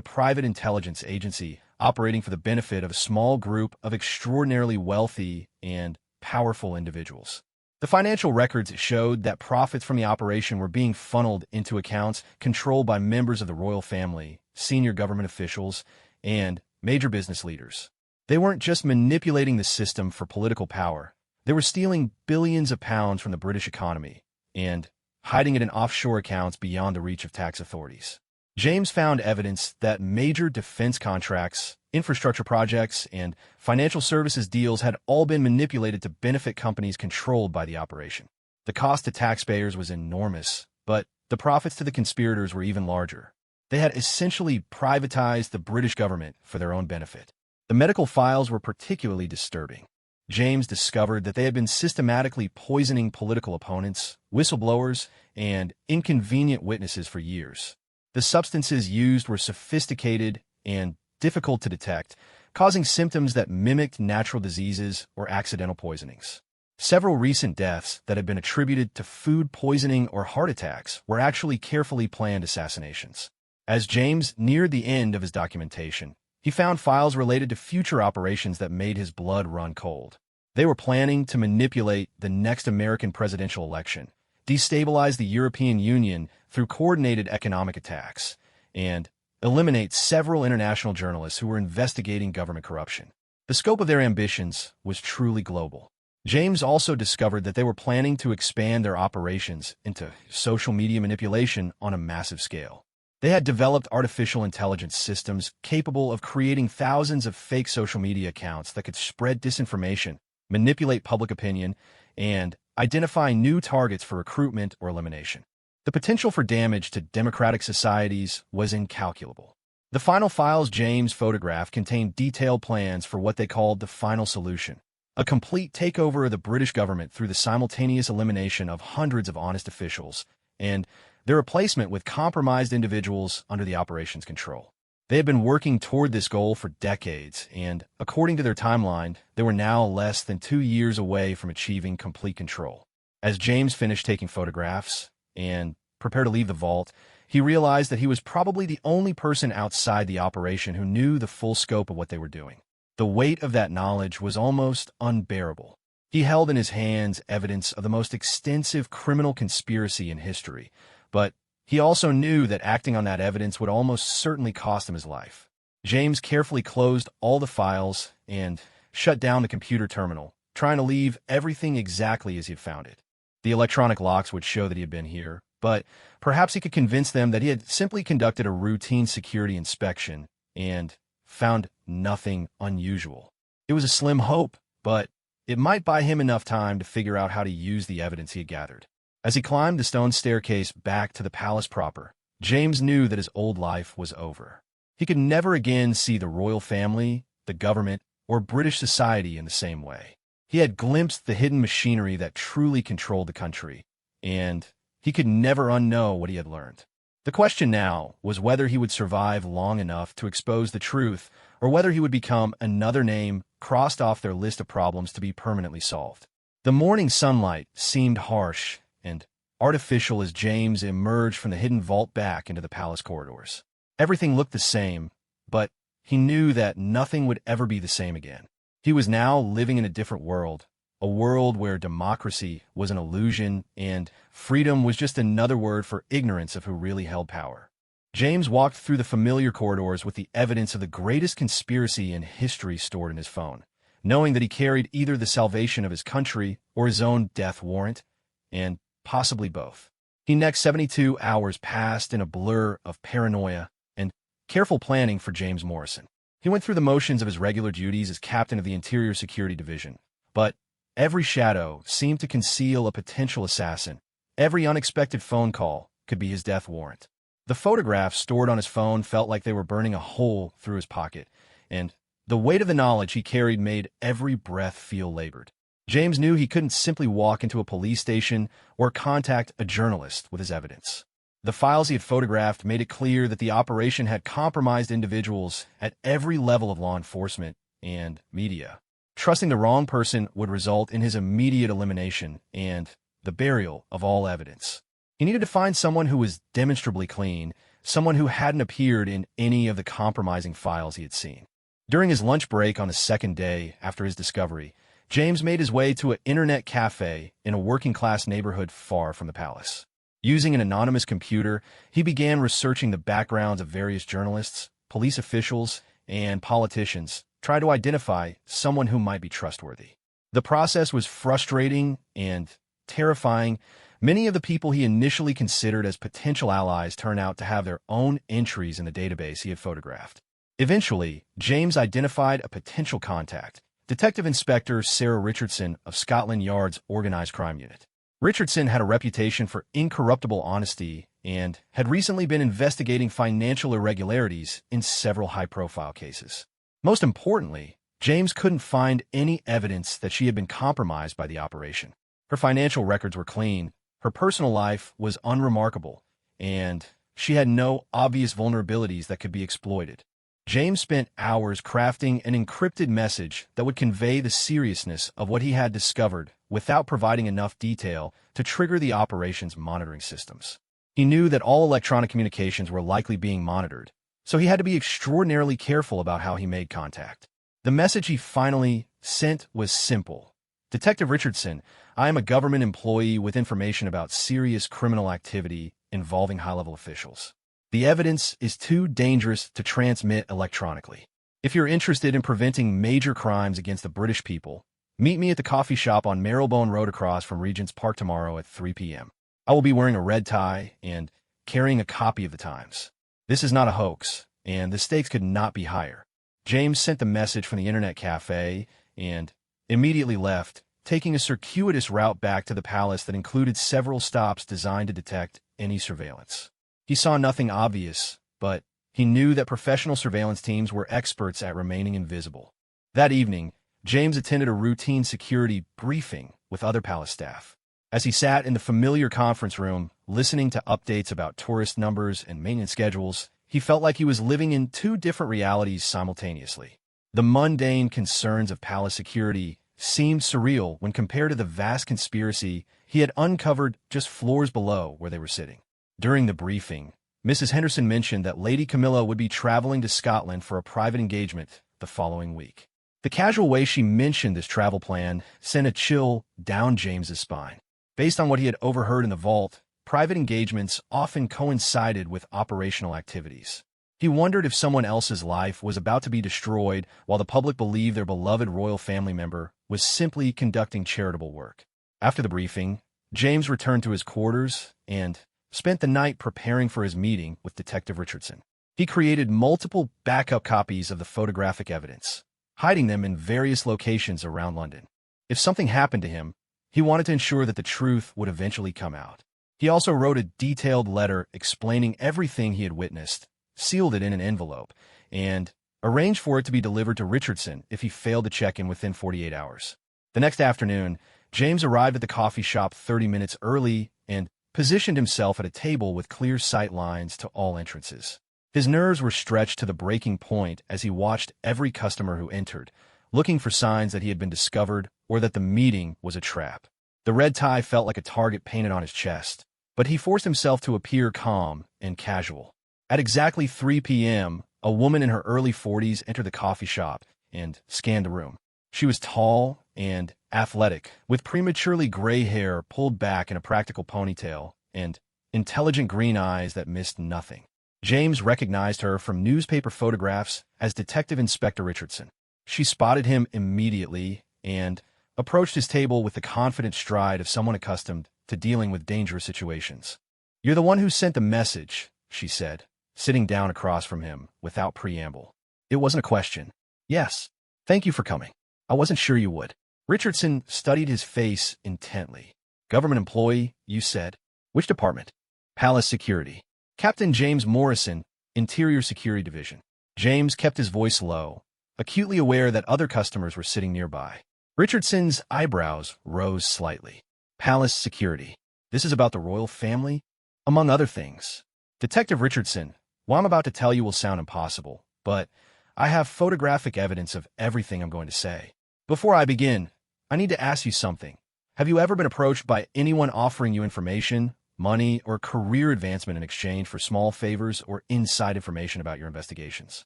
private intelligence agency operating for the benefit of a small group of extraordinarily wealthy and powerful individuals. The financial records showed that profits from the operation were being funneled into accounts controlled by members of the royal family, senior government officials, and major business leaders. They weren't just manipulating the system for political power. They were stealing billions of pounds from the British economy and hiding it in offshore accounts beyond the reach of tax authorities. James found evidence that major defense contracts, infrastructure projects, and financial services deals had all been manipulated to benefit companies controlled by the operation. The cost to taxpayers was enormous, but the profits to the conspirators were even larger. They had essentially privatized the British government for their own benefit. The medical files were particularly disturbing. James discovered that they had been systematically poisoning political opponents, whistleblowers, and inconvenient witnesses for years. The substances used were sophisticated and difficult to detect, causing symptoms that mimicked natural diseases or accidental poisonings. Several recent deaths that had been attributed to food poisoning or heart attacks were actually carefully planned assassinations. As James neared the end of his documentation, he found files related to future operations that made his blood run cold. They were planning to manipulate the next American presidential election, destabilize the European Union through coordinated economic attacks, and eliminate several international journalists who were investigating government corruption. The scope of their ambitions was truly global. James also discovered that they were planning to expand their operations into social media manipulation on a massive scale. They had developed artificial intelligence systems capable of creating thousands of fake social media accounts that could spread disinformation, manipulate public opinion, and identify new targets for recruitment or elimination. The potential for damage to democratic societies was incalculable. The final files James photographed contained detailed plans for what they called the final solution, a complete takeover of the British government through the simultaneous elimination of hundreds of honest officials and their replacement with compromised individuals under the operation's control. They had been working toward this goal for decades, and according to their timeline, they were now less than 2 years away from achieving complete control. As James finished taking photographs and prepared to leave the vault, he realized that he was probably the only person outside the operation who knew the full scope of what they were doing. The weight of that knowledge was almost unbearable. He held in his hands evidence of the most extensive criminal conspiracy in history, but he also knew that acting on that evidence would almost certainly cost him his life. James carefully closed all the files and shut down the computer terminal, trying to leave everything exactly as he had found it. The electronic locks would show that he had been here, but perhaps he could convince them that he had simply conducted a routine security inspection and found nothing unusual. It was a slim hope, but it might buy him enough time to figure out how to use the evidence he had gathered. As he climbed the stone staircase back to the palace proper, James knew that his old life was over. He could never again see the royal family, the government, or British society in the same way. He had glimpsed the hidden machinery that truly controlled the country, and he could never unknow what he had learned. The question now was whether he would survive long enough to expose the truth, or whether he would become another name crossed off their list of problems to be permanently solved. The morning sunlight seemed harsh and artificial as James emerged from the hidden vault back into the palace corridors. Everything looked the same, but he knew that nothing would ever be the same again. He was now living in a different world, a world where democracy was an illusion and freedom was just another word for ignorance of who really held power. James walked through the familiar corridors with the evidence of the greatest conspiracy in history stored in his phone, knowing that he carried either the salvation of his country or his own death warrant, and possibly both. The next 72 hours passed in a blur of paranoia and careful planning for James Morrison. He went through the motions of his regular duties as captain of the Interior Security Division, but every shadow seemed to conceal a potential assassin. Every unexpected phone call could be his death warrant. The photographs stored on his phone felt like they were burning a hole through his pocket, and the weight of the knowledge he carried made every breath feel labored. James knew he couldn't simply walk into a police station or contact a journalist with his evidence. The files he had photographed made it clear that the operation had compromised individuals at every level of law enforcement and media. Trusting the wrong person would result in his immediate elimination and the burial of all evidence. He needed to find someone who was demonstrably clean, someone who hadn't appeared in any of the compromising files he had seen. During his lunch break on the second day after his discovery, James made his way to an internet cafe in a working-class neighborhood far from the palace. Using an anonymous computer, he began researching the backgrounds of various journalists, police officials, and politicians, trying to identify someone who might be trustworthy. The process was frustrating and terrifying. Many of the people he initially considered as potential allies turned out to have their own entries in the database he had photographed. Eventually, James identified a potential contact, Detective Inspector Sarah Richardson of Scotland Yard's Organized Crime Unit. Richardson had a reputation for incorruptible honesty and had recently been investigating financial irregularities in several high-profile cases. Most importantly, James couldn't find any evidence that she had been compromised by the operation. Her financial records were clean, her personal life was unremarkable, and she had no obvious vulnerabilities that could be exploited. James spent hours crafting an encrypted message that would convey the seriousness of what he had discovered without providing enough detail to trigger the operation's monitoring systems. He knew that all electronic communications were likely being monitored, so he had to be extraordinarily careful about how he made contact. The message he finally sent was simple. Detective Richardson, I am a government employee with information about serious criminal activity involving high-level officials. The evidence is too dangerous to transmit electronically. If you're interested in preventing major crimes against the British people, meet me at the coffee shop on Marylebone Road across from Regent's Park tomorrow at 3 p.m. I will be wearing a red tie and carrying a copy of the Times. This is not a hoax, and the stakes could not be higher. James sent the message from the internet cafe and immediately left, taking a circuitous route back to the palace that included several stops designed to detect any surveillance. He saw nothing obvious, but he knew that professional surveillance teams were experts at remaining invisible. That evening, James attended a routine security briefing with other palace staff. As he sat in the familiar conference room, listening to updates about tourist numbers and maintenance schedules, he felt like he was living in two different realities simultaneously. The mundane concerns of palace security seemed surreal when compared to the vast conspiracy he had uncovered just floors below where they were sitting. During the briefing, Mrs. Henderson mentioned that Lady Camilla would be traveling to Scotland for a private engagement the following week. The casual way she mentioned this travel plan sent a chill down James's spine. Based on what he had overheard in the vault, private engagements often coincided with operational activities. He wondered if someone else's life was about to be destroyed while the public believed their beloved royal family member was simply conducting charitable work. After the briefing, James returned to his quarters and spent the night preparing for his meeting with Detective Richardson. He created multiple backup copies of the photographic evidence, hiding them in various locations around London. If something happened to him, he wanted to ensure that the truth would eventually come out. He also wrote a detailed letter explaining everything he had witnessed, sealed it in an envelope, and arranged for it to be delivered to Richardson if he failed to check in within 48 hours. The next afternoon, James arrived at the coffee shop 30 minutes early and positioned himself at a table with clear sight lines to all entrances. His nerves were stretched to the breaking point as he watched every customer who entered, looking for signs that he had been discovered or that the meeting was a trap. The red tie felt like a target painted on his chest, but he forced himself to appear calm and casual. At exactly 3 p.m., a woman in her early 40s entered the coffee shop and scanned the room. She was tall and athletic, with prematurely gray hair pulled back in a practical ponytail and intelligent green eyes that missed nothing. James recognized her from newspaper photographs as Detective Inspector Richardson. She spotted him immediately and approached his table with the confident stride of someone accustomed to dealing with dangerous situations. "You're the one who sent the message," she said, sitting down across from him without preamble. It wasn't a question. "Yes. Thank you for coming. I wasn't sure you would." Richardson studied his face intently. "Government employee, you said? Which department?" "Palace Security. Captain James Morrison, Interior Security Division." James kept his voice low, acutely aware that other customers were sitting nearby. Richardson's eyebrows rose slightly. "Palace Security. This is about the royal family?" "Among other things." "Detective Richardson, what I'm about to tell you will sound impossible, but I have photographic evidence of everything I'm going to say. Before I begin, I need to ask you something. Have you ever been approached by anyone offering you information, money, or career advancement in exchange for small favors or inside information about your investigations?"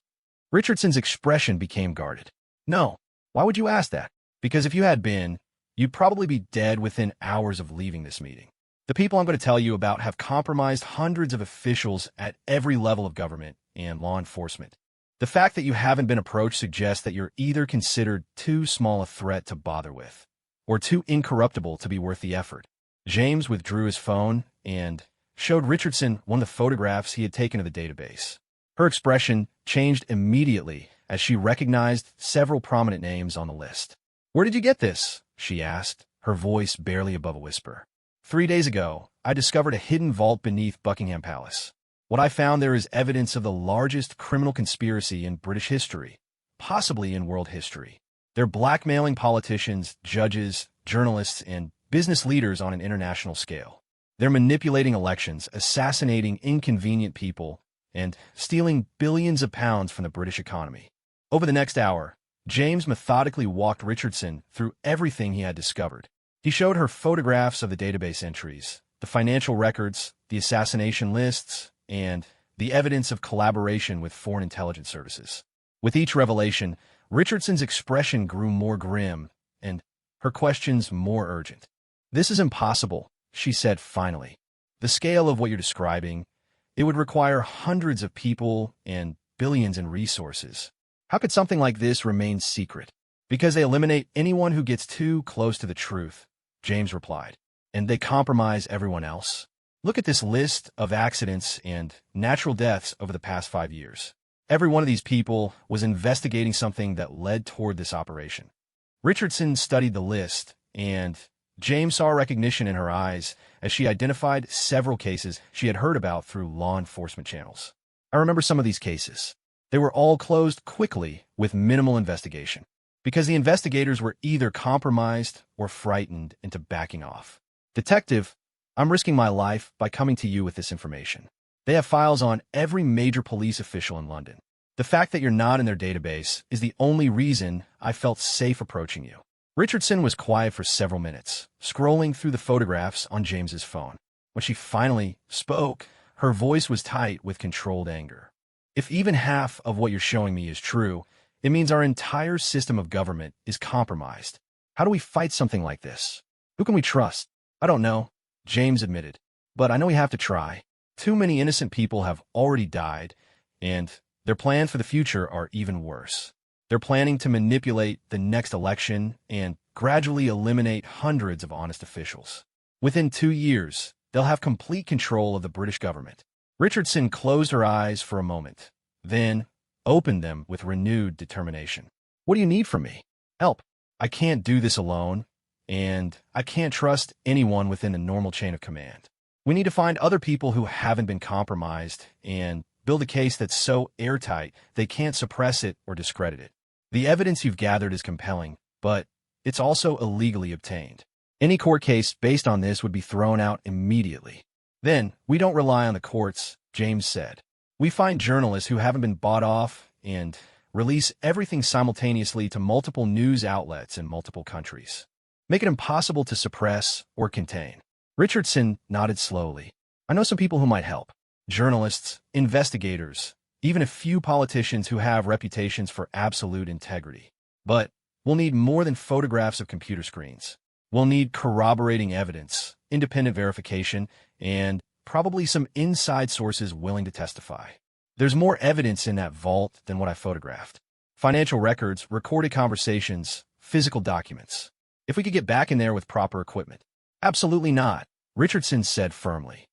Richardson's expression became guarded. "No. Why would you ask that?" "Because if you had been, you'd probably be dead within hours of leaving this meeting. The people I'm going to tell you about have compromised hundreds of officials at every level of government and law enforcement. The fact that you haven't been approached suggests that you're either considered too small a threat to bother with, or too incorruptible to be worth the effort." James withdrew his phone and showed Richardson one of the photographs he had taken of the database. Her expression changed immediately as she recognized several prominent names on the list. "Where did you get this?" she asked, her voice barely above a whisper. 3 days ago, I discovered a hidden vault beneath Buckingham Palace. What I found there is evidence of the largest criminal conspiracy in British history, possibly in world history. They're blackmailing politicians, judges, journalists, and business leaders on an international scale. They're manipulating elections, assassinating inconvenient people, and stealing billions of pounds from the British economy. Over the next hour, James methodically walked Richardson through everything he had discovered. He showed her photographs of the database entries, the financial records, the assassination lists, and the evidence of collaboration with foreign intelligence services. With each revelation, Richardson's expression grew more grim, and her questions more urgent. "This is impossible," she said finally. "The scale of what you're describing, it would require hundreds of people and billions in resources. How could something like this remain secret?" "Because they eliminate anyone who gets too close to the truth," James replied. "And they compromise everyone else. Look at this list of accidents and natural deaths over the past 5 years. Every one of these people was investigating something that led toward this operation." Richardson studied the list, and James saw recognition in her eyes as she identified several cases she had heard about through law enforcement channels. "I remember some of these cases. They were all closed quickly with minimal investigation, because the investigators were either compromised or frightened into backing off. Detective, I'm risking my life by coming to you with this information. They have files on every major police official in London. The fact that you're not in their database is the only reason I felt safe approaching you." Richardson was quiet for several minutes, scrolling through the photographs on James's phone. When she finally spoke, her voice was tight with controlled anger. "If even half of what you're showing me is true, it means our entire system of government is compromised. How do we fight something like this? Who can we trust?" "I don't know," James admitted, "but I know we have to try. Too many innocent people have already died, and their plans for the future are even worse. They're planning to manipulate the next election and gradually eliminate hundreds of honest officials. Within 2 years, they'll have complete control of the British government." Richardson closed her eyes for a moment, then opened them with renewed determination. "What do you need from me?" "Help. I can't do this alone, and I can't trust anyone within the normal chain of command. We need to find other people who haven't been compromised and build a case that's so airtight they can't suppress it or discredit it. The evidence you've gathered is compelling, but it's also illegally obtained. Any court case based on this would be thrown out immediately." "Then, we don't rely on the courts," James said. "We find journalists who haven't been bought off and release everything simultaneously to multiple news outlets in multiple countries. Make it impossible to suppress or contain. Richardson nodded slowly. I know some people who might help. Journalists, investigators, even a few politicians who have reputations for absolute integrity. But we'll need more than photographs of computer screens. We'll need corroborating evidence, independent verification, and probably some inside sources willing to testify. There's more evidence in that vault than what I photographed. Financial records, recorded conversations, physical documents. If we could get back in there with proper equipment. Absolutely not, Richardson said firmly.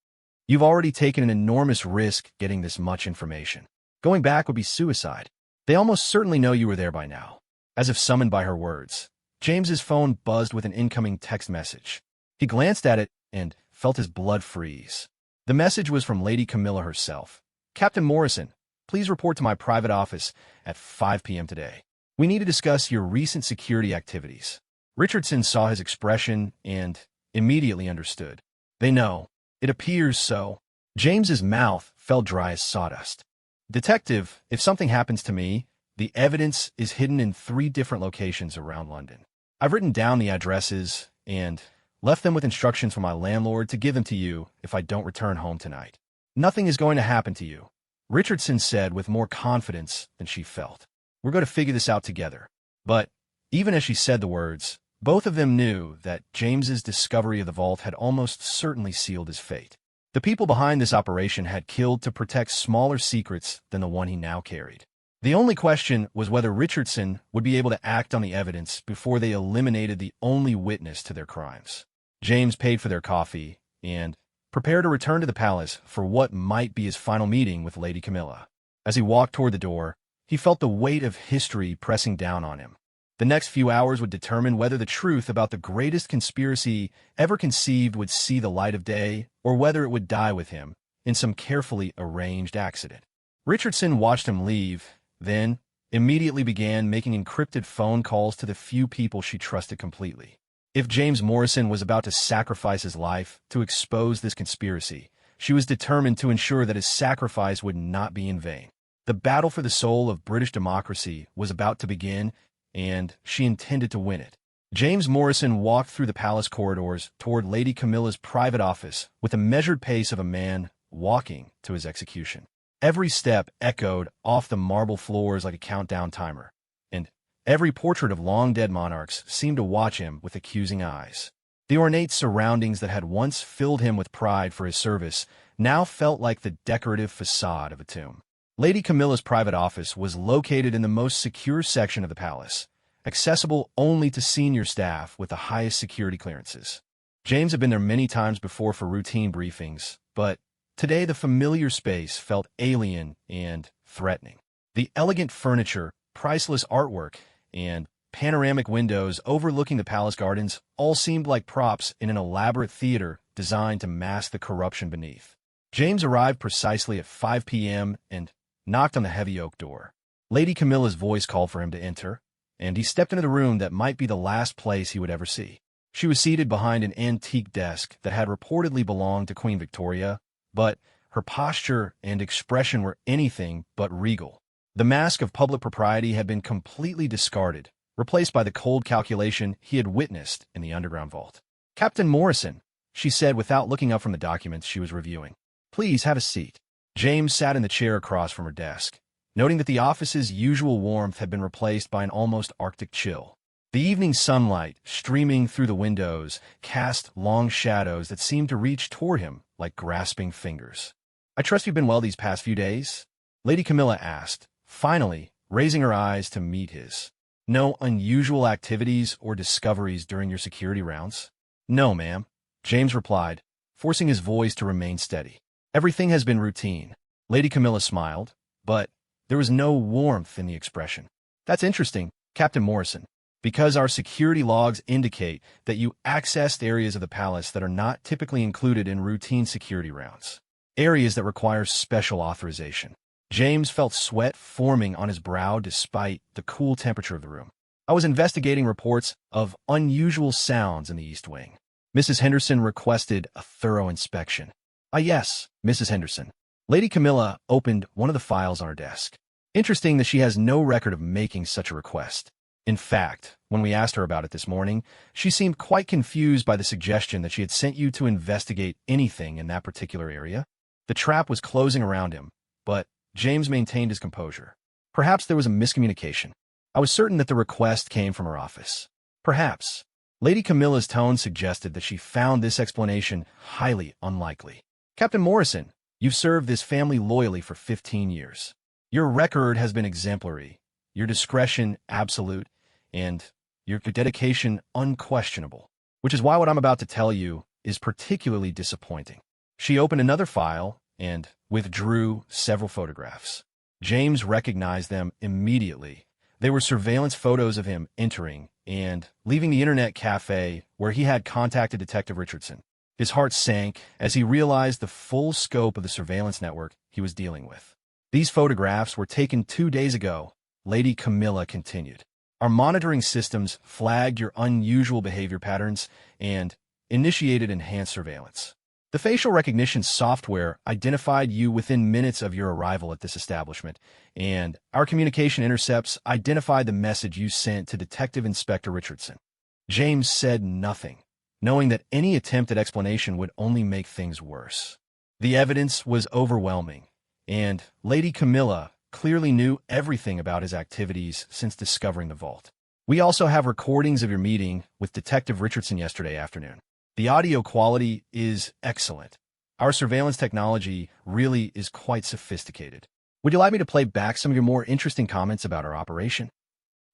You've already taken an enormous risk getting this much information. Going back would be suicide. They almost certainly know you were there by now. As if summoned by her words, James's phone buzzed with an incoming text message. He glanced at it and felt his blood freeze. The message was from Lady Camilla herself. Captain Morrison, please report to my private office at 5 p.m. today. We need to discuss your recent security activities. Richardson saw his expression and immediately understood. They know. It appears so. James's mouth felt dry as sawdust. Detective, if something happens to me, the evidence is hidden in 3 different locations around London. I've written down the addresses and left them with instructions from my landlord to give them to you if I don't return home tonight. Nothing is going to happen to you, Richardson said with more confidence than she felt. We're going to figure this out together. But even as she said the words, both of them knew that James's discovery of the vault had almost certainly sealed his fate. The people behind this operation had killed to protect smaller secrets than the one he now carried. The only question was whether Richardson would be able to act on the evidence before they eliminated the only witness to their crimes. James paid for their coffee and prepared to return to the palace for what might be his final meeting with Lady Camilla. As he walked toward the door, he felt the weight of history pressing down on him. The next few hours would determine whether the truth about the greatest conspiracy ever conceived would see the light of day or whether it would die with him in some carefully arranged accident. Richardson watched him leave, then immediately began making encrypted phone calls to the few people she trusted completely. If James Morrison was about to sacrifice his life to expose this conspiracy, she was determined to ensure that his sacrifice would not be in vain. The battle for the soul of British democracy was about to begin, and she intended to win it. James Morrison walked through the palace corridors toward Lady Camilla's private office with the measured pace of a man walking to his execution. Every step echoed off the marble floors like a countdown timer, and every portrait of long-dead monarchs seemed to watch him with accusing eyes. The ornate surroundings that had once filled him with pride for his service now felt like the decorative facade of a tomb. Lady Camilla's private office was located in the most secure section of the palace, accessible only to senior staff with the highest security clearances. James had been there many times before for routine briefings, but today the familiar space felt alien and threatening. The elegant furniture, priceless artwork, and panoramic windows overlooking the palace gardens all seemed like props in an elaborate theater designed to mask the corruption beneath. James arrived precisely at 5 p.m. and knocked on the heavy oak door. Lady Camilla's voice called for him to enter, and he stepped into the room that might be the last place he would ever see. She was seated behind an antique desk that had reportedly belonged to Queen Victoria, but her posture and expression were anything but regal. The mask of public propriety had been completely discarded, replaced by the cold calculation he had witnessed in the underground vault. "Captain Morrison," she said without looking up from the documents she was reviewing. "Please have a seat." James sat in the chair across from her desk, noting that the office's usual warmth had been replaced by an almost arctic chill. The evening sunlight, streaming through the windows, cast long shadows that seemed to reach toward him like grasping fingers. "I trust you've been well these past few days?" Lady Camilla asked, finally raising her eyes to meet his. "No unusual activities or discoveries during your security rounds?" "No, ma'am," James replied, forcing his voice to remain steady. "Everything has been routine." Lady Camilla smiled, but there was no warmth in the expression. "That's interesting, Captain Morrison, because our security logs indicate that you accessed areas of the palace that are not typically included in routine security rounds, areas that require special authorization." James felt sweat forming on his brow despite the cool temperature of the room. "I was investigating reports of unusual sounds in the East Wing. Mrs. Henderson requested a thorough inspection." "Ah, yes, Mrs. Henderson." Lady Camilla opened one of the files on her desk. Interesting that she has no record of making such a request. In fact, when we asked her about it this morning, she seemed quite confused by the suggestion that she had sent you to investigate anything in that particular area. The trap was closing around him, but James maintained his composure. Perhaps there was a miscommunication. I was certain that the request came from her office. Perhaps. Lady Camilla's tone suggested that she found this explanation highly unlikely. Captain Morrison, you've served this family loyally for 15 years. Your record has been exemplary, your discretion absolute, and your dedication unquestionable, which is why what I'm about to tell you is particularly disappointing. She opened another file and withdrew several photographs. James recognized them immediately. They were surveillance photos of him entering and leaving the internet cafe where he had contacted Detective Richardson. His heart sank as he realized the full scope of the surveillance network he was dealing with. These photographs were taken 2 days ago, Lady Camilla continued. Our monitoring systems flagged your unusual behavior patterns and initiated enhanced surveillance. The facial recognition software identified you within minutes of your arrival at this establishment, and our communication intercepts identified the message you sent to Detective Inspector Richardson. James said nothing, knowing that any attempt at explanation would only make things worse. The evidence was overwhelming, and Lady Camilla clearly knew everything about his activities since discovering the vault. We also have recordings of your meeting with Detective Richardson yesterday afternoon. The audio quality is excellent. Our surveillance technology really is quite sophisticated. Would you like me to play back some of your more interesting comments about our operation?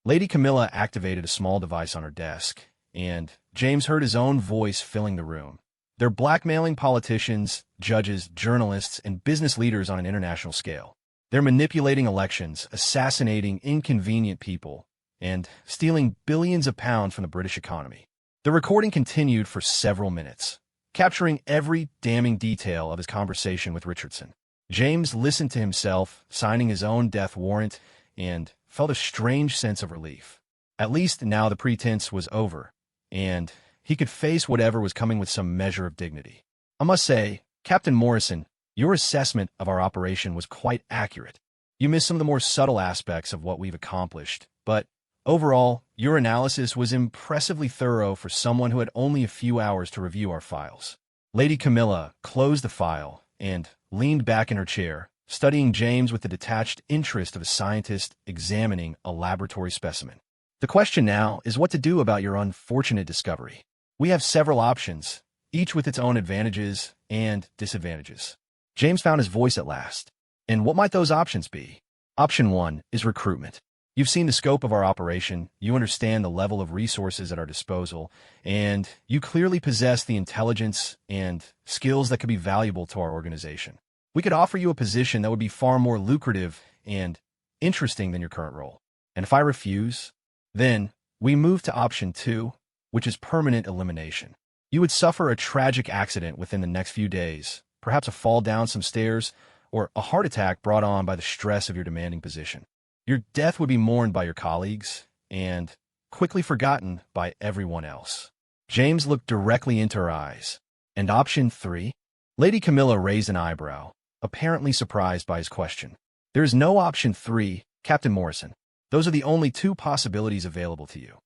Lady Camilla activated a small device on her desk, and James heard his own voice filling the room. They're blackmailing politicians, judges, journalists, and business leaders on an international scale. They're manipulating elections, assassinating inconvenient people, and stealing billions of pounds from the British economy. The recording continued for several minutes, capturing every damning detail of his conversation with Richardson. James listened to himself, signing his own death warrant, and felt a strange sense of relief. At least now the pretense was over, and he could face whatever was coming with some measure of dignity. I must say, Captain Morrison, your assessment of our operation was quite accurate. You missed some of the more subtle aspects of what we've accomplished, but overall, your analysis was impressively thorough for someone who had only a few hours to review our files. Lady Camilla closed the file and leaned back in her chair, studying James with the detached interest of a scientist examining a laboratory specimen. The question now is what to do about your unfortunate discovery. We have several options, each with its own advantages and disadvantages. James found his voice at last. And what might those options be? Option 1 is recruitment. You've seen the scope of our operation, you understand the level of resources at our disposal, and you clearly possess the intelligence and skills that could be valuable to our organization. We could offer you a position that would be far more lucrative and interesting than your current role. And if I refuse, then we move to option 2, which is permanent elimination. You would suffer a tragic accident within the next few days, perhaps a fall down some stairs, or a heart attack brought on by the stress of your demanding position. Your death would be mourned by your colleagues and quickly forgotten by everyone else. James looked directly into her eyes. And option 3? Lady Camilla raised an eyebrow, apparently surprised by his question. There is no option 3, Captain Morrison. Those are the only 2 possibilities available to you.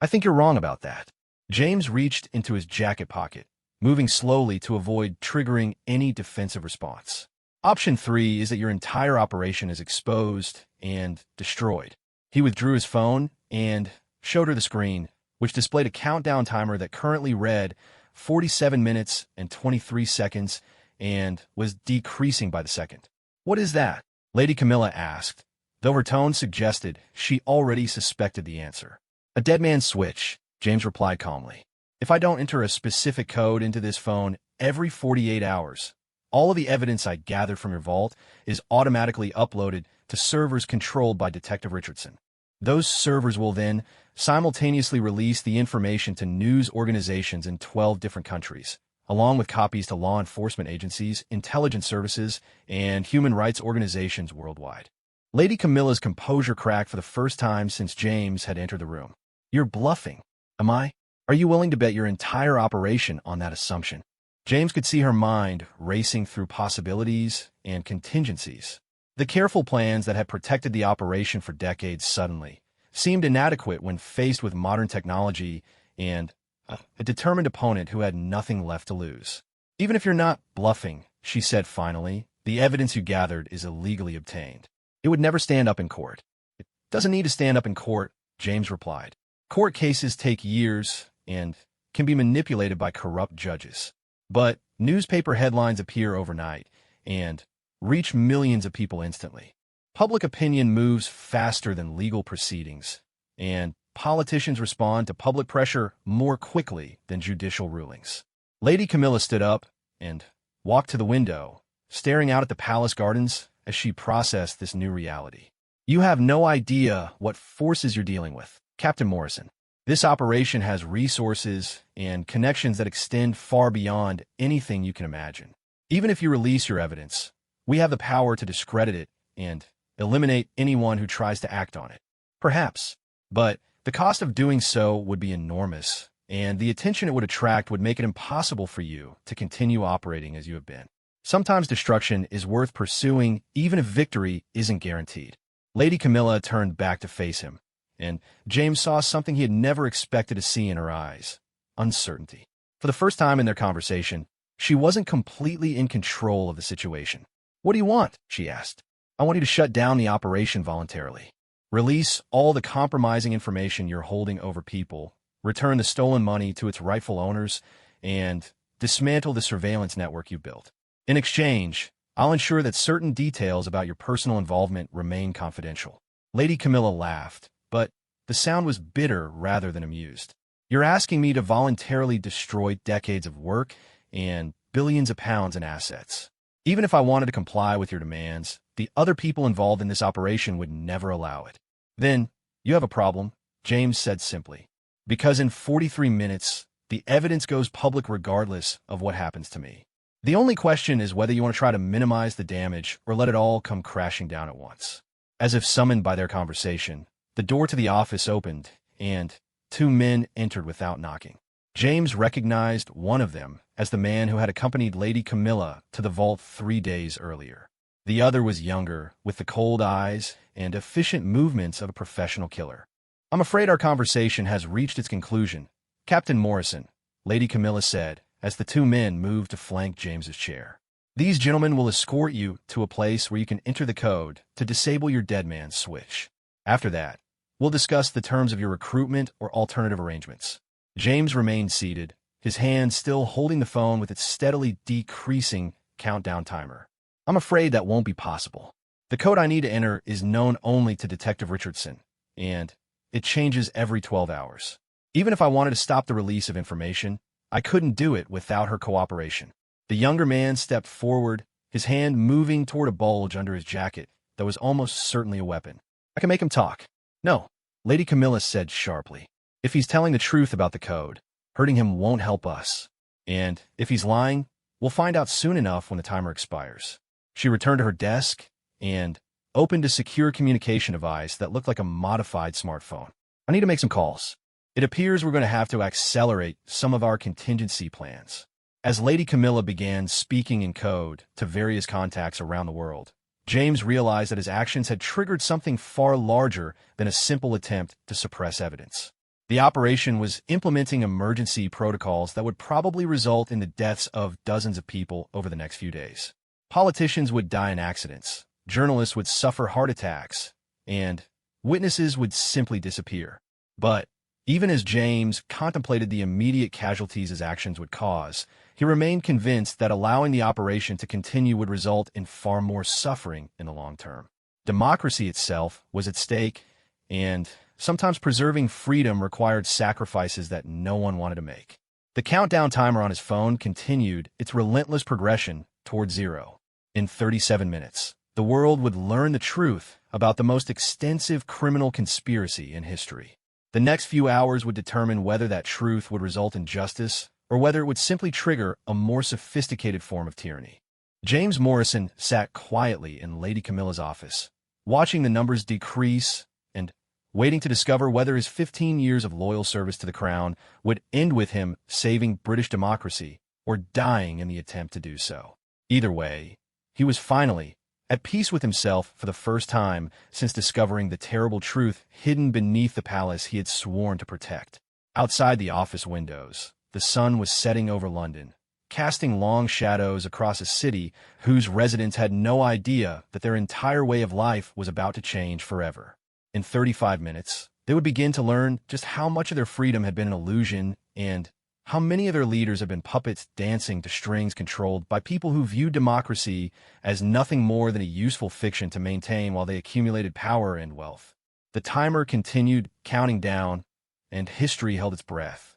I think you're wrong about that. James reached into his jacket pocket, moving slowly to avoid triggering any defensive response. Option 3 is that your entire operation is exposed and destroyed. He withdrew his phone and showed her the screen, which displayed a countdown timer that currently read 47 minutes and 23 seconds and was decreasing by the second. What is that? Lady Camilla asked, though her tone suggested she already suspected the answer. A dead man's switch, James replied calmly. If I don't enter a specific code into this phone every 48 hours, all of the evidence I gathered from your vault is automatically uploaded to servers controlled by Detective Richardson. Those servers will then simultaneously release the information to news organizations in 12 different countries, along with copies to law enforcement agencies, intelligence services, and human rights organizations worldwide. Lady Camilla's composure cracked for the first time since James had entered the room. You're bluffing. Am I? Are you willing to bet your entire operation on that assumption? James could see her mind racing through possibilities and contingencies. The careful plans that had protected the operation for decades suddenly seemed inadequate when faced with modern technology and a determined opponent who had nothing left to lose. Even if you're not bluffing, she said finally, the evidence you gathered is illegally obtained. It would never stand up in court. It doesn't need to stand up in court, James replied. Court cases take years and can be manipulated by corrupt judges. But newspaper headlines appear overnight and reach millions of people instantly. Public opinion moves faster than legal proceedings, and politicians respond to public pressure more quickly than judicial rulings. Lady Camilla stood up and walked to the window, staring out at the palace gardens as she processed this new reality. You have no idea what forces you're dealing with, Captain Morrison. This operation has resources and connections that extend far beyond anything you can imagine. Even if you release your evidence, we have the power to discredit it and eliminate anyone who tries to act on it. Perhaps, but the cost of doing so would be enormous, and the attention it would attract would make it impossible for you to continue operating as you have been. Sometimes destruction is worth pursuing even if victory isn't guaranteed. Lady Camilla turned back to face him, and James saw something he had never expected to see in her eyes: uncertainty. For the first time in their conversation, she wasn't completely in control of the situation. What do you want? She asked. I want you to shut down the operation voluntarily. Release all the compromising information you're holding over people, return the stolen money to its rightful owners, and dismantle the surveillance network you built. In exchange, I'll ensure that certain details about your personal involvement remain confidential. Lady Camilla laughed, but the sound was bitter rather than amused. You're asking me to voluntarily destroy decades of work and billions of pounds in assets. Even if I wanted to comply with your demands, the other people involved in this operation would never allow it. Then, you have a problem, James said simply. Because in 43 minutes, the evidence goes public regardless of what happens to me. The only question is whether you want to try to minimize the damage or let it all come crashing down at once. As if summoned by their conversation, the door to the office opened, and 2 men entered without knocking. James recognized one of them as the man who had accompanied Lady Camilla to the vault 3 days earlier. The other was younger, with the cold eyes and efficient movements of a professional killer. I'm afraid our conversation has reached its conclusion, Captain Morrison, Lady Camilla said, as the 2 men moved to flank James's chair. These gentlemen will escort you to a place where you can enter the code to disable your dead man's switch. After that, we'll discuss the terms of your recruitment or alternative arrangements. James remained seated, his hand still holding the phone with its steadily decreasing countdown timer. I'm afraid that won't be possible. The code I need to enter is known only to Detective Richardson, and it changes every 12 hours. Even if I wanted to stop the release of information, I couldn't do it without her cooperation. The younger man stepped forward, his hand moving toward a bulge under his jacket that was almost certainly a weapon. I can make him talk. No, Lady Camilla said sharply. If he's telling the truth about the code, hurting him won't help us. And if he's lying, we'll find out soon enough when the timer expires. She returned to her desk and opened a secure communication device that looked like a modified smartphone. I need to make some calls. It appears we're going to have to accelerate some of our contingency plans. As Lady Camilla began speaking in code to various contacts around the world, James realized that his actions had triggered something far larger than a simple attempt to suppress evidence. The operation was implementing emergency protocols that would probably result in the deaths of dozens of people over the next few days. Politicians would die in accidents, journalists would suffer heart attacks, and witnesses would simply disappear. But even as James contemplated the immediate casualties his actions would cause, he remained convinced that allowing the operation to continue would result in far more suffering in the long term. Democracy itself was at stake, and sometimes preserving freedom required sacrifices that no one wanted to make. The countdown timer on his phone continued its relentless progression toward 0. In 37 minutes, the world would learn the truth about the most extensive criminal conspiracy in history. The next few hours would determine whether that truth would result in justice or whether it would simply trigger a more sophisticated form of tyranny. James Morrison sat quietly in Lady Camilla's office, watching the numbers decrease and waiting to discover whether his 15 years of loyal service to the crown would end with him saving British democracy or dying in the attempt to do so. Either way, he was finally, At peace with himself for the first time since discovering the terrible truth hidden beneath the palace he had sworn to protect. Outside the office windows, the sun was setting over London, casting long shadows across a city whose residents had no idea that their entire way of life was about to change forever. In 35 minutes, they would begin to learn just how much of their freedom had been an illusion and how many of their leaders had been puppets dancing to strings controlled by people who viewed democracy as nothing more than a useful fiction to maintain while they accumulated power and wealth. The timer continued counting down, and history held its breath.